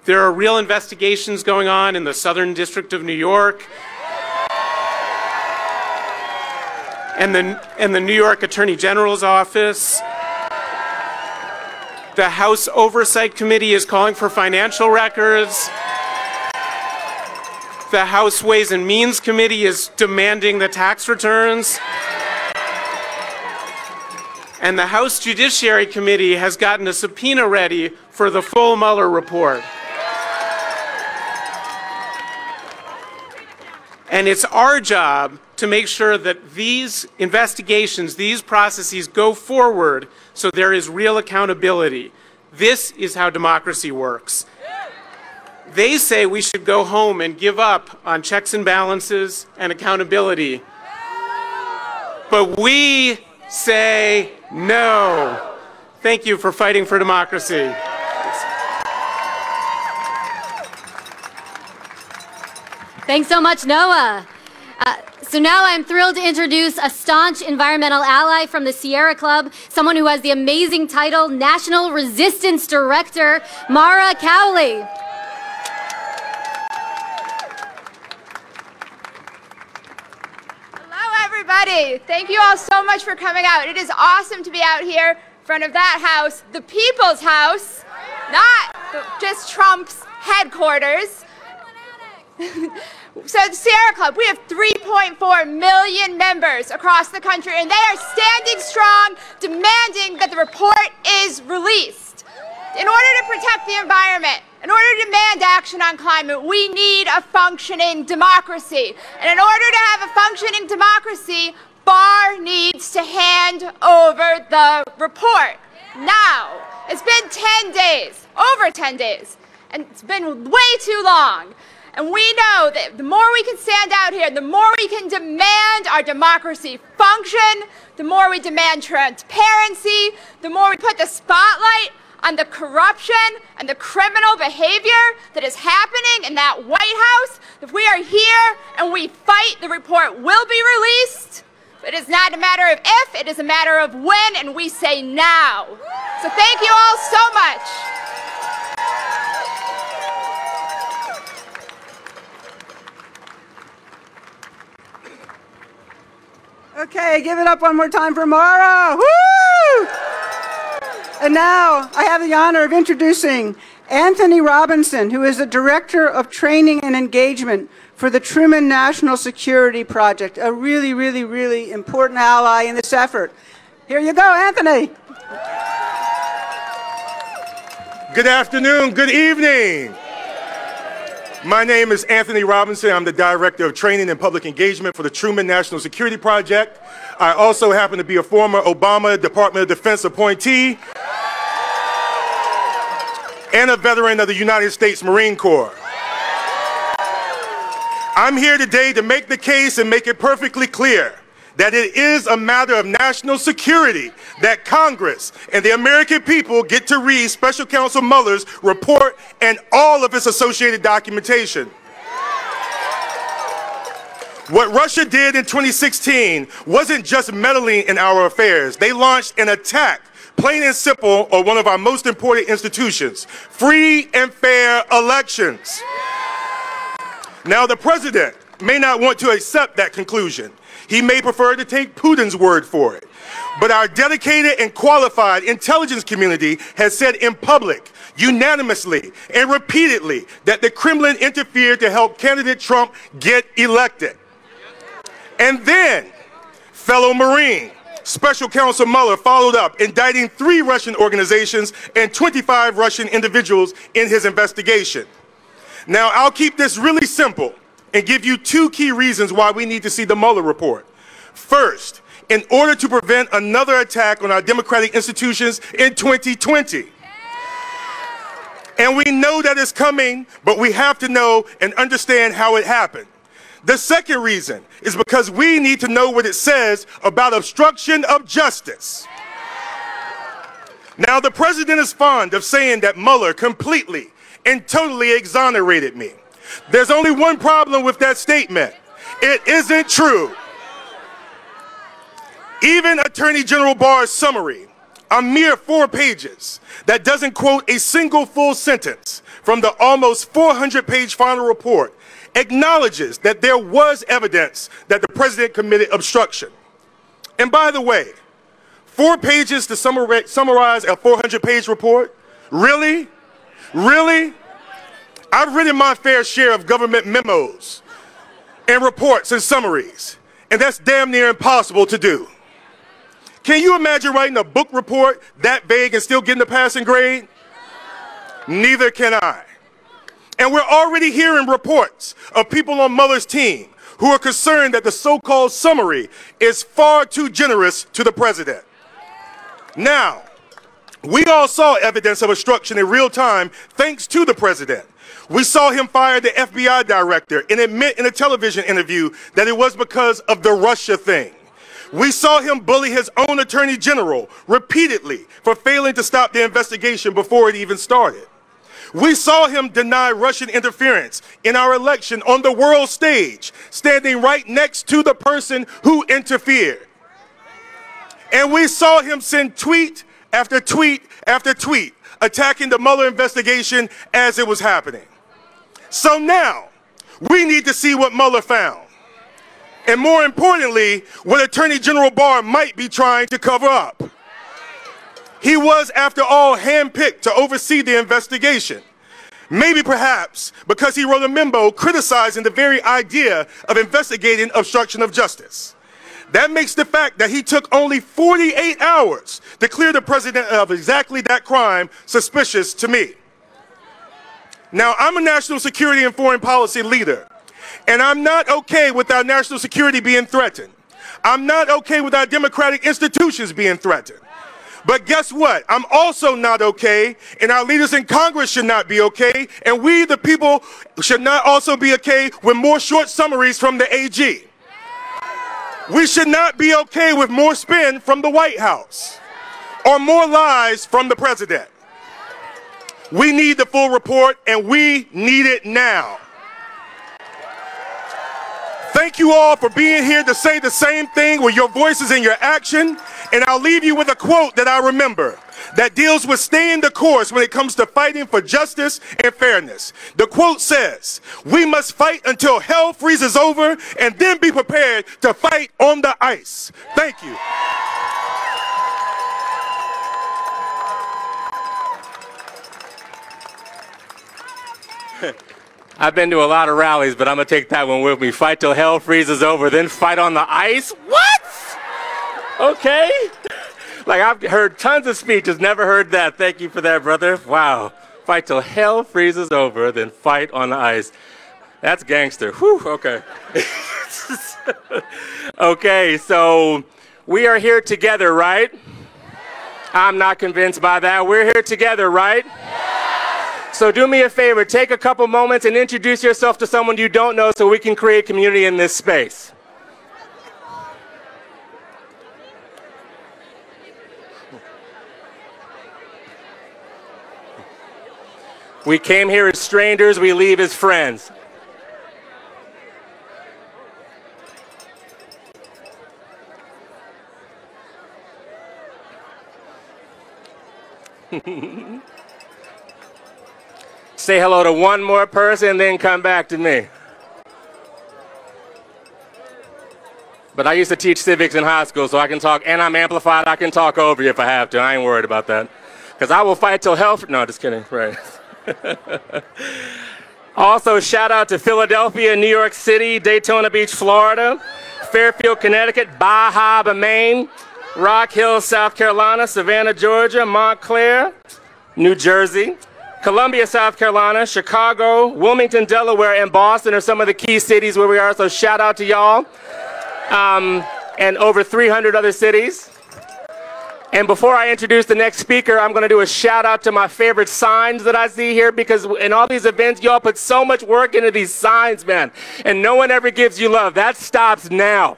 There are real investigations going on in the Southern District of New York, and the New York Attorney General's office. The House Oversight Committee is calling for financial records. The House Ways and Means Committee is demanding the tax returns. And the House Judiciary Committee has gotten a subpoena ready for the full Mueller report. And it's our job to to make sure that these investigations, these processes go forward so there is real accountability. This is how democracy works. They say we should go home and give up on checks and balances and accountability. But we say no. Thank you for fighting for democracy. Thanks so much, Noah. So now I'm thrilled to introduce a staunch environmental ally from the Sierra Club, someone who has the amazing title, National Resistance Director, Mara Cowley. Hello, everybody. Thank you all so much for coming out. It is awesome to be out here in front of that house, the people's house, not just Trump's headquarters. So the Sierra Club, we have 3.4 million members across the country, and they are standing strong, demanding that the report is released. In order to protect the environment, in order to demand action on climate, we need a functioning democracy. And in order to have a functioning democracy, Barr needs to hand over the report. Now, it's been 10 days, over 10 days, and it's been way too long. And we know that the more we can stand out here, the more we can demand our democracy function, the more we demand transparency, the more we put the spotlight on the corruption and the criminal behavior that is happening in that White House. If we are here and we fight, the report will be released. But it's not a matter of if, it is a matter of when, and we say now. So thank you all so much. Okay, give it up one more time for Mara. Woo! And now I have the honor of introducing Anthony Robinson, who is the Director of Training and Engagement for the Truman National Security Project, a really, really, really important ally in this effort. Here you go, Anthony. Good afternoon, good evening. My name is Anthony Robinson. I'm the Director of Training and Public Engagement for the Truman National Security Project. I also happen to be a former Obama Department of Defense appointee and a veteran of the United States Marine Corps. I'm here today to make the case and make it perfectly clear that it is a matter of national security that Congress and the American people get to read Special Counsel Mueller's report and all of its associated documentation. What Russia did in 2016 wasn't just meddling in our affairs. They launched an attack, plain and simple, on one of our most important institutions, free and fair elections. Now, the president may not want to accept that conclusion. He may prefer to take Putin's word for it. But our dedicated and qualified intelligence community has said in public, unanimously and repeatedly, that the Kremlin interfered to help candidate Trump get elected. And then, fellow Marine, Special Counsel Mueller followed up, indicting 3 Russian organizations and 25 Russian individuals in his investigation. Now, I'll keep this really simple and give you 2 key reasons why we need to see the Mueller report. First, in order to prevent another attack on our democratic institutions in 2020. And we know that it's coming, but we have to know and understand how it happened. The second reason is because we need to know what it says about obstruction of justice. Now, the president is fond of saying that Mueller completely and totally exonerated me. There's only one problem with that statement. It isn't true. Even Attorney General Barr's summary, a mere 4 pages, that doesn't quote a single full sentence from the almost 400-page final report, acknowledges that there was evidence that the president committed obstruction. And by the way, 4 pages to summarize a 400-page report? Really? Really? I've written my fair share of government memos and reports and summaries, and that's damn near impossible to do. Can you imagine writing a book report that vague and still getting a passing grade? Neither can I. And we're already hearing reports of people on Mueller's team who are concerned that the so-called summary is far too generous to the president. Now, we all saw evidence of obstruction in real time thanks to the president. We saw him fire the FBI director and admit in a television interview that it was because of the Russia thing. We saw him bully his own attorney general repeatedly for failing to stop the investigation before it even started. We saw him deny Russian interference in our election on the world stage, standing right next to the person who interfered. And we saw him send tweet after tweet after tweet attacking the Mueller investigation as it was happening. So now, we need to see what Mueller found. And more importantly, what Attorney General Barr might be trying to cover up. He was, after all, handpicked to oversee the investigation. Maybe perhaps because he wrote a memo criticizing the very idea of investigating obstruction of justice. That makes the fact that he took only 48 hours to clear the president of exactly that crime suspicious to me. Now, I'm a national security and foreign policy leader, and I'm not okay with our national security being threatened. I'm not okay with our democratic institutions being threatened. But guess what? I'm also not okay, and our leaders in Congress should not be okay, and we, the people, should not also be okay with more short summaries from the AG. We should not be okay with more spin from the White House or more lies from the president. We need the full report, and we need it now. Thank you all for being here to say the same thing with your voices and your action. And I'll leave you with a quote that I remember that deals with staying the course when it comes to fighting for justice and fairness. The quote says, "We must fight until hell freezes over and then be prepared to fight on the ice." Thank you. I've been to a lot of rallies, but I'm going to take that one with me. Fight till hell freezes over, then fight on the ice? What? Okay. Like, I've heard tons of speeches, never heard that. Thank you for that, brother. Wow. Fight till hell freezes over, then fight on the ice. That's gangster. Whew, okay. Okay, so we are here together, right? I'm not convinced by that. We're here together, right? So do me a favor, take a couple moments and introduce yourself to someone you don't know so we can create community in this space. We came here as strangers, we leave as friends. Say hello to one more person and then come back to me. But I used to teach civics in high school, so I can talk, and I'm amplified. I can talk over you if I have to. I ain't worried about that. Because I will fight till hell. No, just kidding. Right. Also, shout out to Philadelphia, New York City, Daytona Beach, Florida, Fairfield, Connecticut, Bahia, Maine, Rock Hill, South Carolina, Savannah, Georgia, Montclair, New Jersey, Columbia, South Carolina, Chicago, Wilmington, Delaware, and Boston are some of the key cities where we are, so shout out to y'all. And over 300 other cities. And before I introduce the next speaker, I'm going to do a shout out to my favorite signs that I see here, because in all these events, y'all put so much work into these signs, man, and no one ever gives you love. That stops now.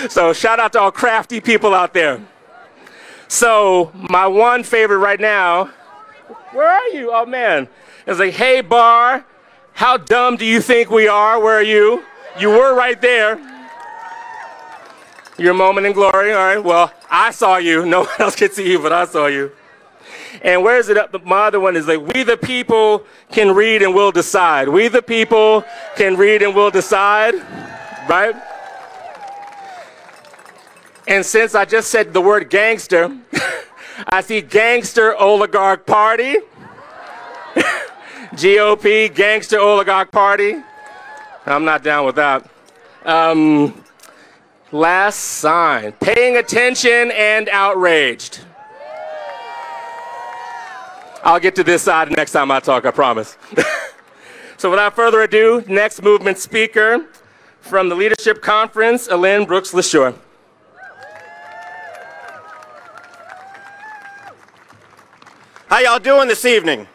So shout out to all crafty people out there. So my one favorite right now, where are you? Oh man, it's like, hey Barr, how dumb do you think we are? Where are you? You were right there. Your moment in glory, all right, well, I saw you. No one else could see you, but I saw you. And where is it up? My other one is like, we the people can read and will decide. We the people can read and will decide, right? And since I just said the word gangster, I see gangster oligarch party. GOP, gangster oligarch party. I'm not down with that. Last sign, paying attention and outraged. I'll get to this side next time I talk, I promise. So without further ado, next movement speaker from the Leadership Conference, Diallo Brooks LaSure. How y'all doing this evening?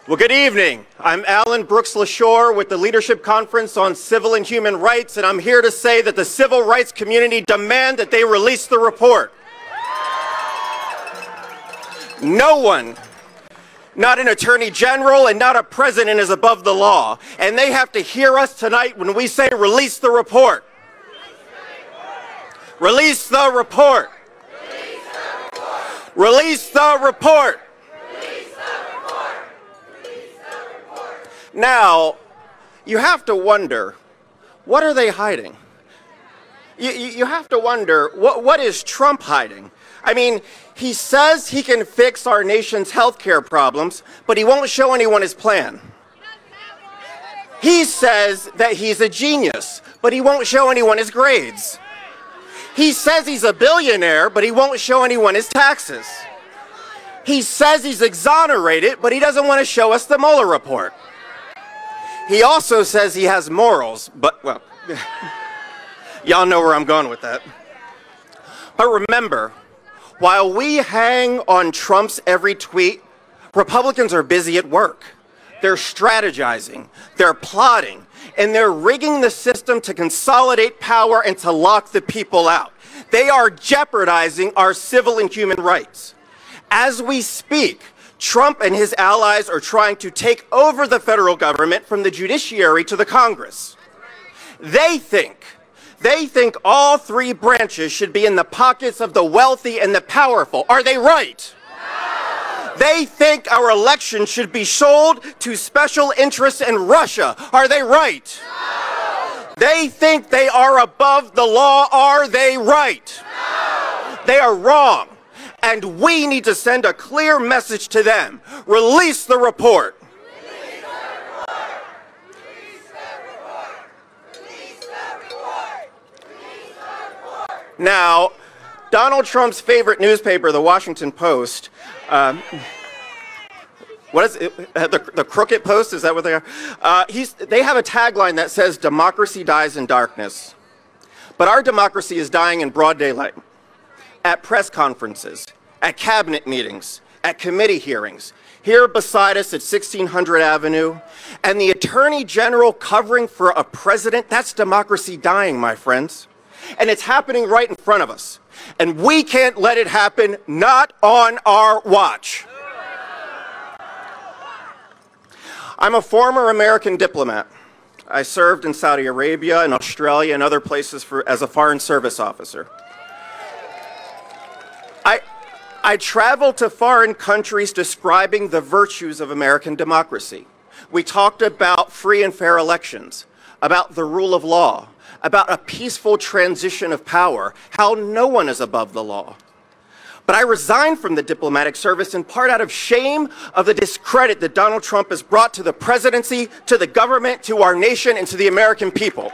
Well, good evening. I'm Diallo Brooks LaSure with the Leadership Conference on Civil and Human Rights, and I'm here to say that the civil rights community demand that they release the report. No one, not an attorney general and not a president, is above the law, and they have to hear us tonight when we say release the report. Release the report. Release the report. Now, you have to wonder, what are they hiding? You have to wonder, what is Trump hiding? I mean, he says he can fix our nation's healthcare problems, but he won't show anyone his plan. He says that he's a genius, but he won't show anyone his grades. He says he's a billionaire, but he won't show anyone his taxes. He says he's exonerated, but he doesn't want to show us the Mueller report. He also says he has morals, but, well, y'all know where I'm going with that. But remember, while we hang on Trump's every tweet, Republicans are busy at work. They're strategizing, they're plotting, and they're rigging the system to consolidate power and to lock the people out. They are jeopardizing our civil and human rights. As we speak, Trump and his allies are trying to take over the federal government from the judiciary to the Congress. They think all three branches should be in the pockets of the wealthy and the powerful. Are they right? No. They think our election should be sold to special interests in Russia. Are they right? No. They think they are above the law. Are they right? No. They are wrong. And we need to send a clear message to them. Release the report. Release the report. Release the report. Release the report. Release the report. Now, Donald Trump's favorite newspaper, the Washington Post, what is it? The Crooked Post, is that what they are? They have a tagline that says, "Democracy dies in darkness." But our democracy is dying in broad daylight. At press conferences, at cabinet meetings, at committee hearings, here beside us at 1600 Avenue, and the Attorney General covering for a president. That's democracy dying, my friends. And it's happening right in front of us. And we can't let it happen, not on our watch. I'm a former American diplomat. I served in Saudi Arabia and Australia and other places as a foreign service officer. I traveled to foreign countries describing the virtues of American democracy. We talked about free and fair elections, about the rule of law, about a peaceful transition of power, how no one is above the law. But I resigned from the diplomatic service in part out of shame of the discredit that Donald Trump has brought to the presidency, to the government, to our nation, and to the American people.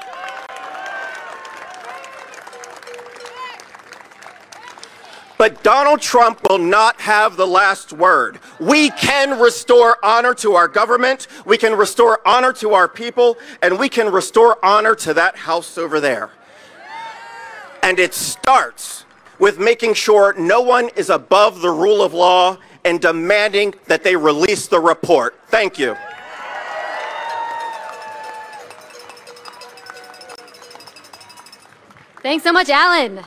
But Donald Trump will not have the last word. We can restore honor to our government, we can restore honor to our people, and we can restore honor to that house over there. And it starts with making sure no one is above the rule of law and demanding that they release the report. Thank you. Thanks so much, Diallo.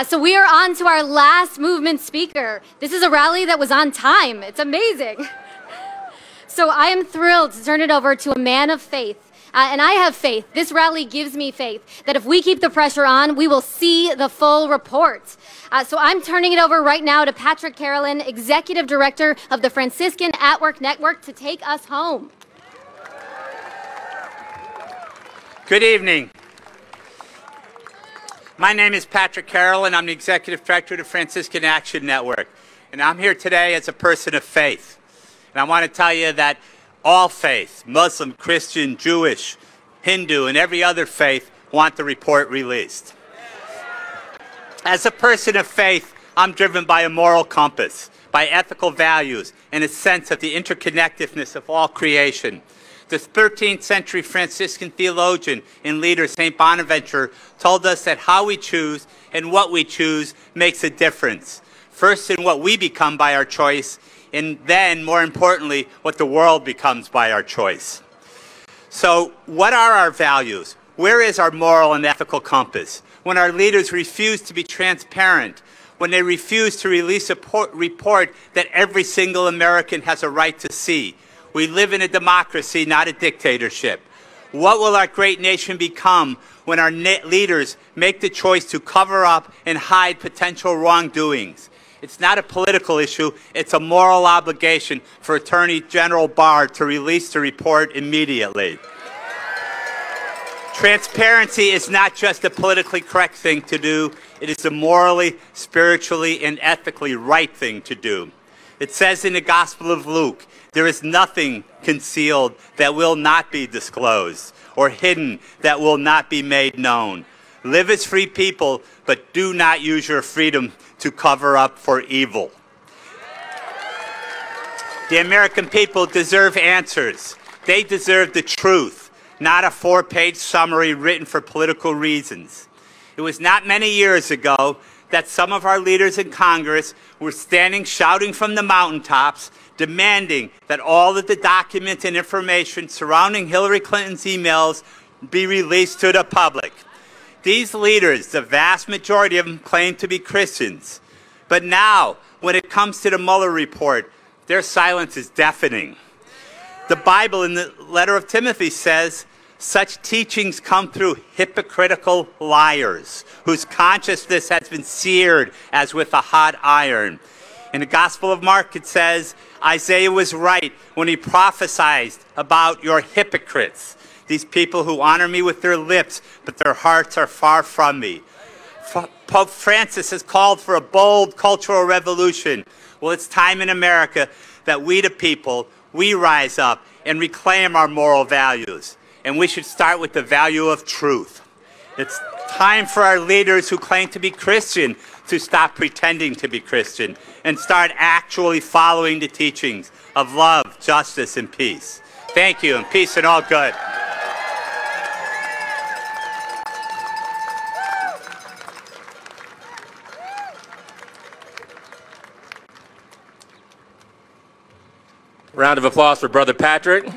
So we are on to our last movement speaker. This is a rally that was on time. It's amazing. So I am thrilled to turn it over to a man of faith. And I have faith. This rally gives me faith that if we keep the pressure on, we will see the full report. So I'm turning it over right now to Patrick Carolyn, Executive Director of the Franciscan at Work Network, to take us home. Good evening. My name is Patrick Carolyn. I'm the Executive Director of the Franciscan Action Network. And I'm here today as a person of faith. And I want to tell you that all faith, Muslim, Christian, Jewish, Hindu, and every other faith, want the report released. As a person of faith, I'm driven by a moral compass, by ethical values, and a sense of the interconnectedness of all creation. The 13th century Franciscan theologian and leader St. Bonaventure told us that how we choose and what we choose makes a difference. First in what we become by our choice, and then, more importantly, what the world becomes by our choice. So, what are our values? Where is our moral and ethical compass? When our leaders refuse to be transparent, when they refuse to release a report that every single American has a right to see. We live in a democracy, not a dictatorship. What will our great nation become when our leaders make the choice to cover up and hide potential wrongdoings? It's not a political issue, it's a moral obligation for Attorney General Barr to release the report immediately. Transparency is not just a politically correct thing to do, it is a morally, spiritually, and ethically right thing to do. It says in the Gospel of Luke, there is nothing concealed that will not be disclosed, or hidden that will not be made known. Live as free people, but do not use your freedom to cover up for evil. The American people deserve answers. They deserve the truth, not a 4-page summary written for political reasons. It was not many years ago that some of our leaders in Congress were standing shouting from the mountaintops, demanding that all of the documents and information surrounding Hillary Clinton's emails be released to the public. These leaders, the vast majority of them, claim to be Christians. But now, when it comes to the Mueller report, their silence is deafening. The Bible in the letter of Timothy says, such teachings come through hypocritical liars, whose consciousness has been seared as with a hot iron. In the Gospel of Mark, it says, Isaiah was right when he prophesied about your hypocrites, these people who honor me with their lips, but their hearts are far from me. Pope Francis has called for a bold cultural revolution. Well, it's time in America that we, the people, we rise up and reclaim our moral values. And we should start with the value of truth. It's time for our leaders who claim to be Christian to stop pretending to be Christian and start actually following the teachings of love, justice, and peace. Thank you, and peace and all good. Round of applause for Brother Patrick.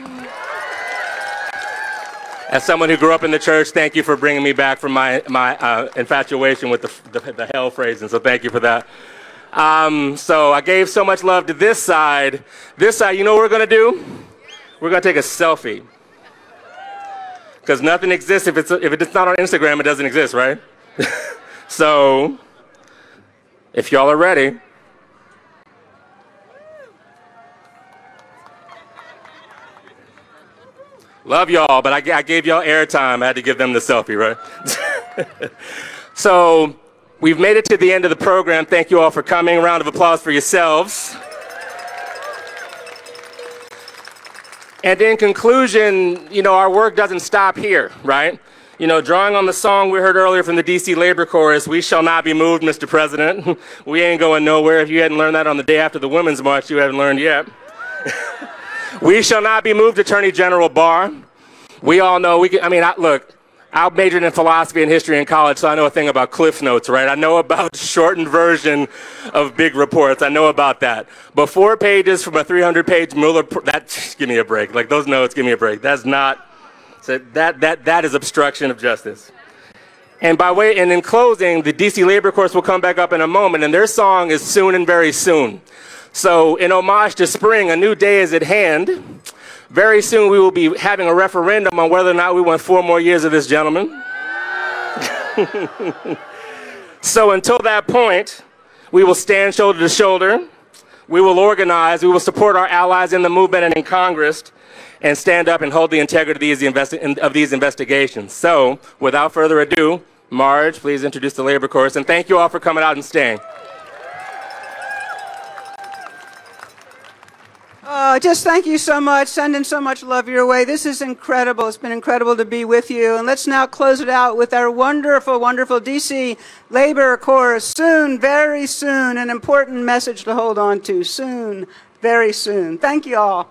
As someone who grew up in the church, thank you for bringing me back from my infatuation with the hell phrase, and so thank you for that. So I gave so much love to this side. This side, you know what we're going to do? We're going to take a selfie. Because nothing exists. If it's not on Instagram, it doesn't exist, right? So, if y'all are ready. Love y'all, but I gave y'all airtime. I had to give them the selfie, right? So, we've made it to the end of the program. Thank you all for coming. A round of applause for yourselves. And in conclusion, you know, our work doesn't stop here, right? You know, drawing on the song we heard earlier from the D.C. Labor Chorus, "We shall not be moved, Mr. President." We ain't going nowhere. If you hadn't learned that on the day after the Women's March, you haven't learned yet. We shall not be moved, Attorney General Barr. We all know, look, I majored in philosophy and history in college, so I know a thing about Cliff Notes, right? I know about shortened version of big reports. I know about that. But 4 pages from a 300-page Mueller, give me a break. Like, those notes, give me a break. That's not, so that is obstruction of justice. And in closing, the D.C. Labor Chorus will come back up in a moment, and their song is Soon and Very Soon. So in homage to spring, a new day is at hand. Very soon we will be having a referendum on whether or not we want 4 more years of this gentleman. So until that point, we will stand shoulder to shoulder. We will organize. We will support our allies in the movement and in Congress and stand up and hold the integrity of these investigations. So without further ado, Marge, please introduce the Labor Chorus. And thank you all for coming out and staying. Just thank you so much. Sending so much love your way. This is incredible. It's been incredible to be with you. And let's now close it out with our wonderful, wonderful DC Labor Chorus. Soon, very soon, an important message to hold on to. Soon, very soon. Thank you all.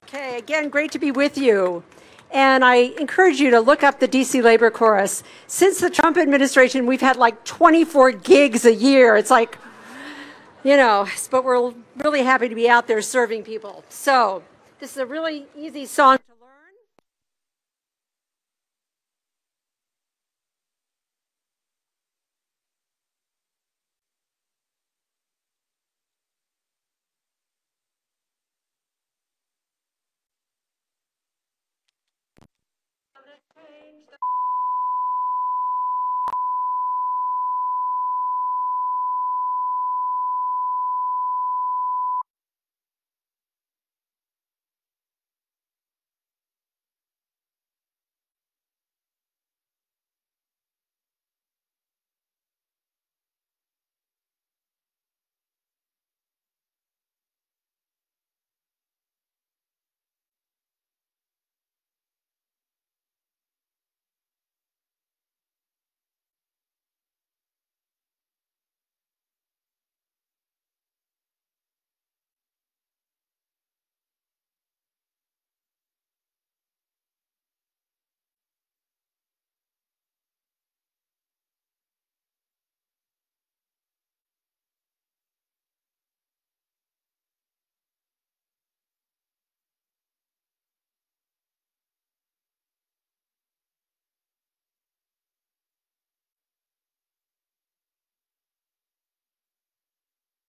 Okay, again, great to be with you. And I encourage you to look up the DC Labor Chorus. Since the Trump administration, we've had like 24 gigs a year. It's like, you know, but we're really happy to be out there serving people. So this is a really easy song to learn. Change the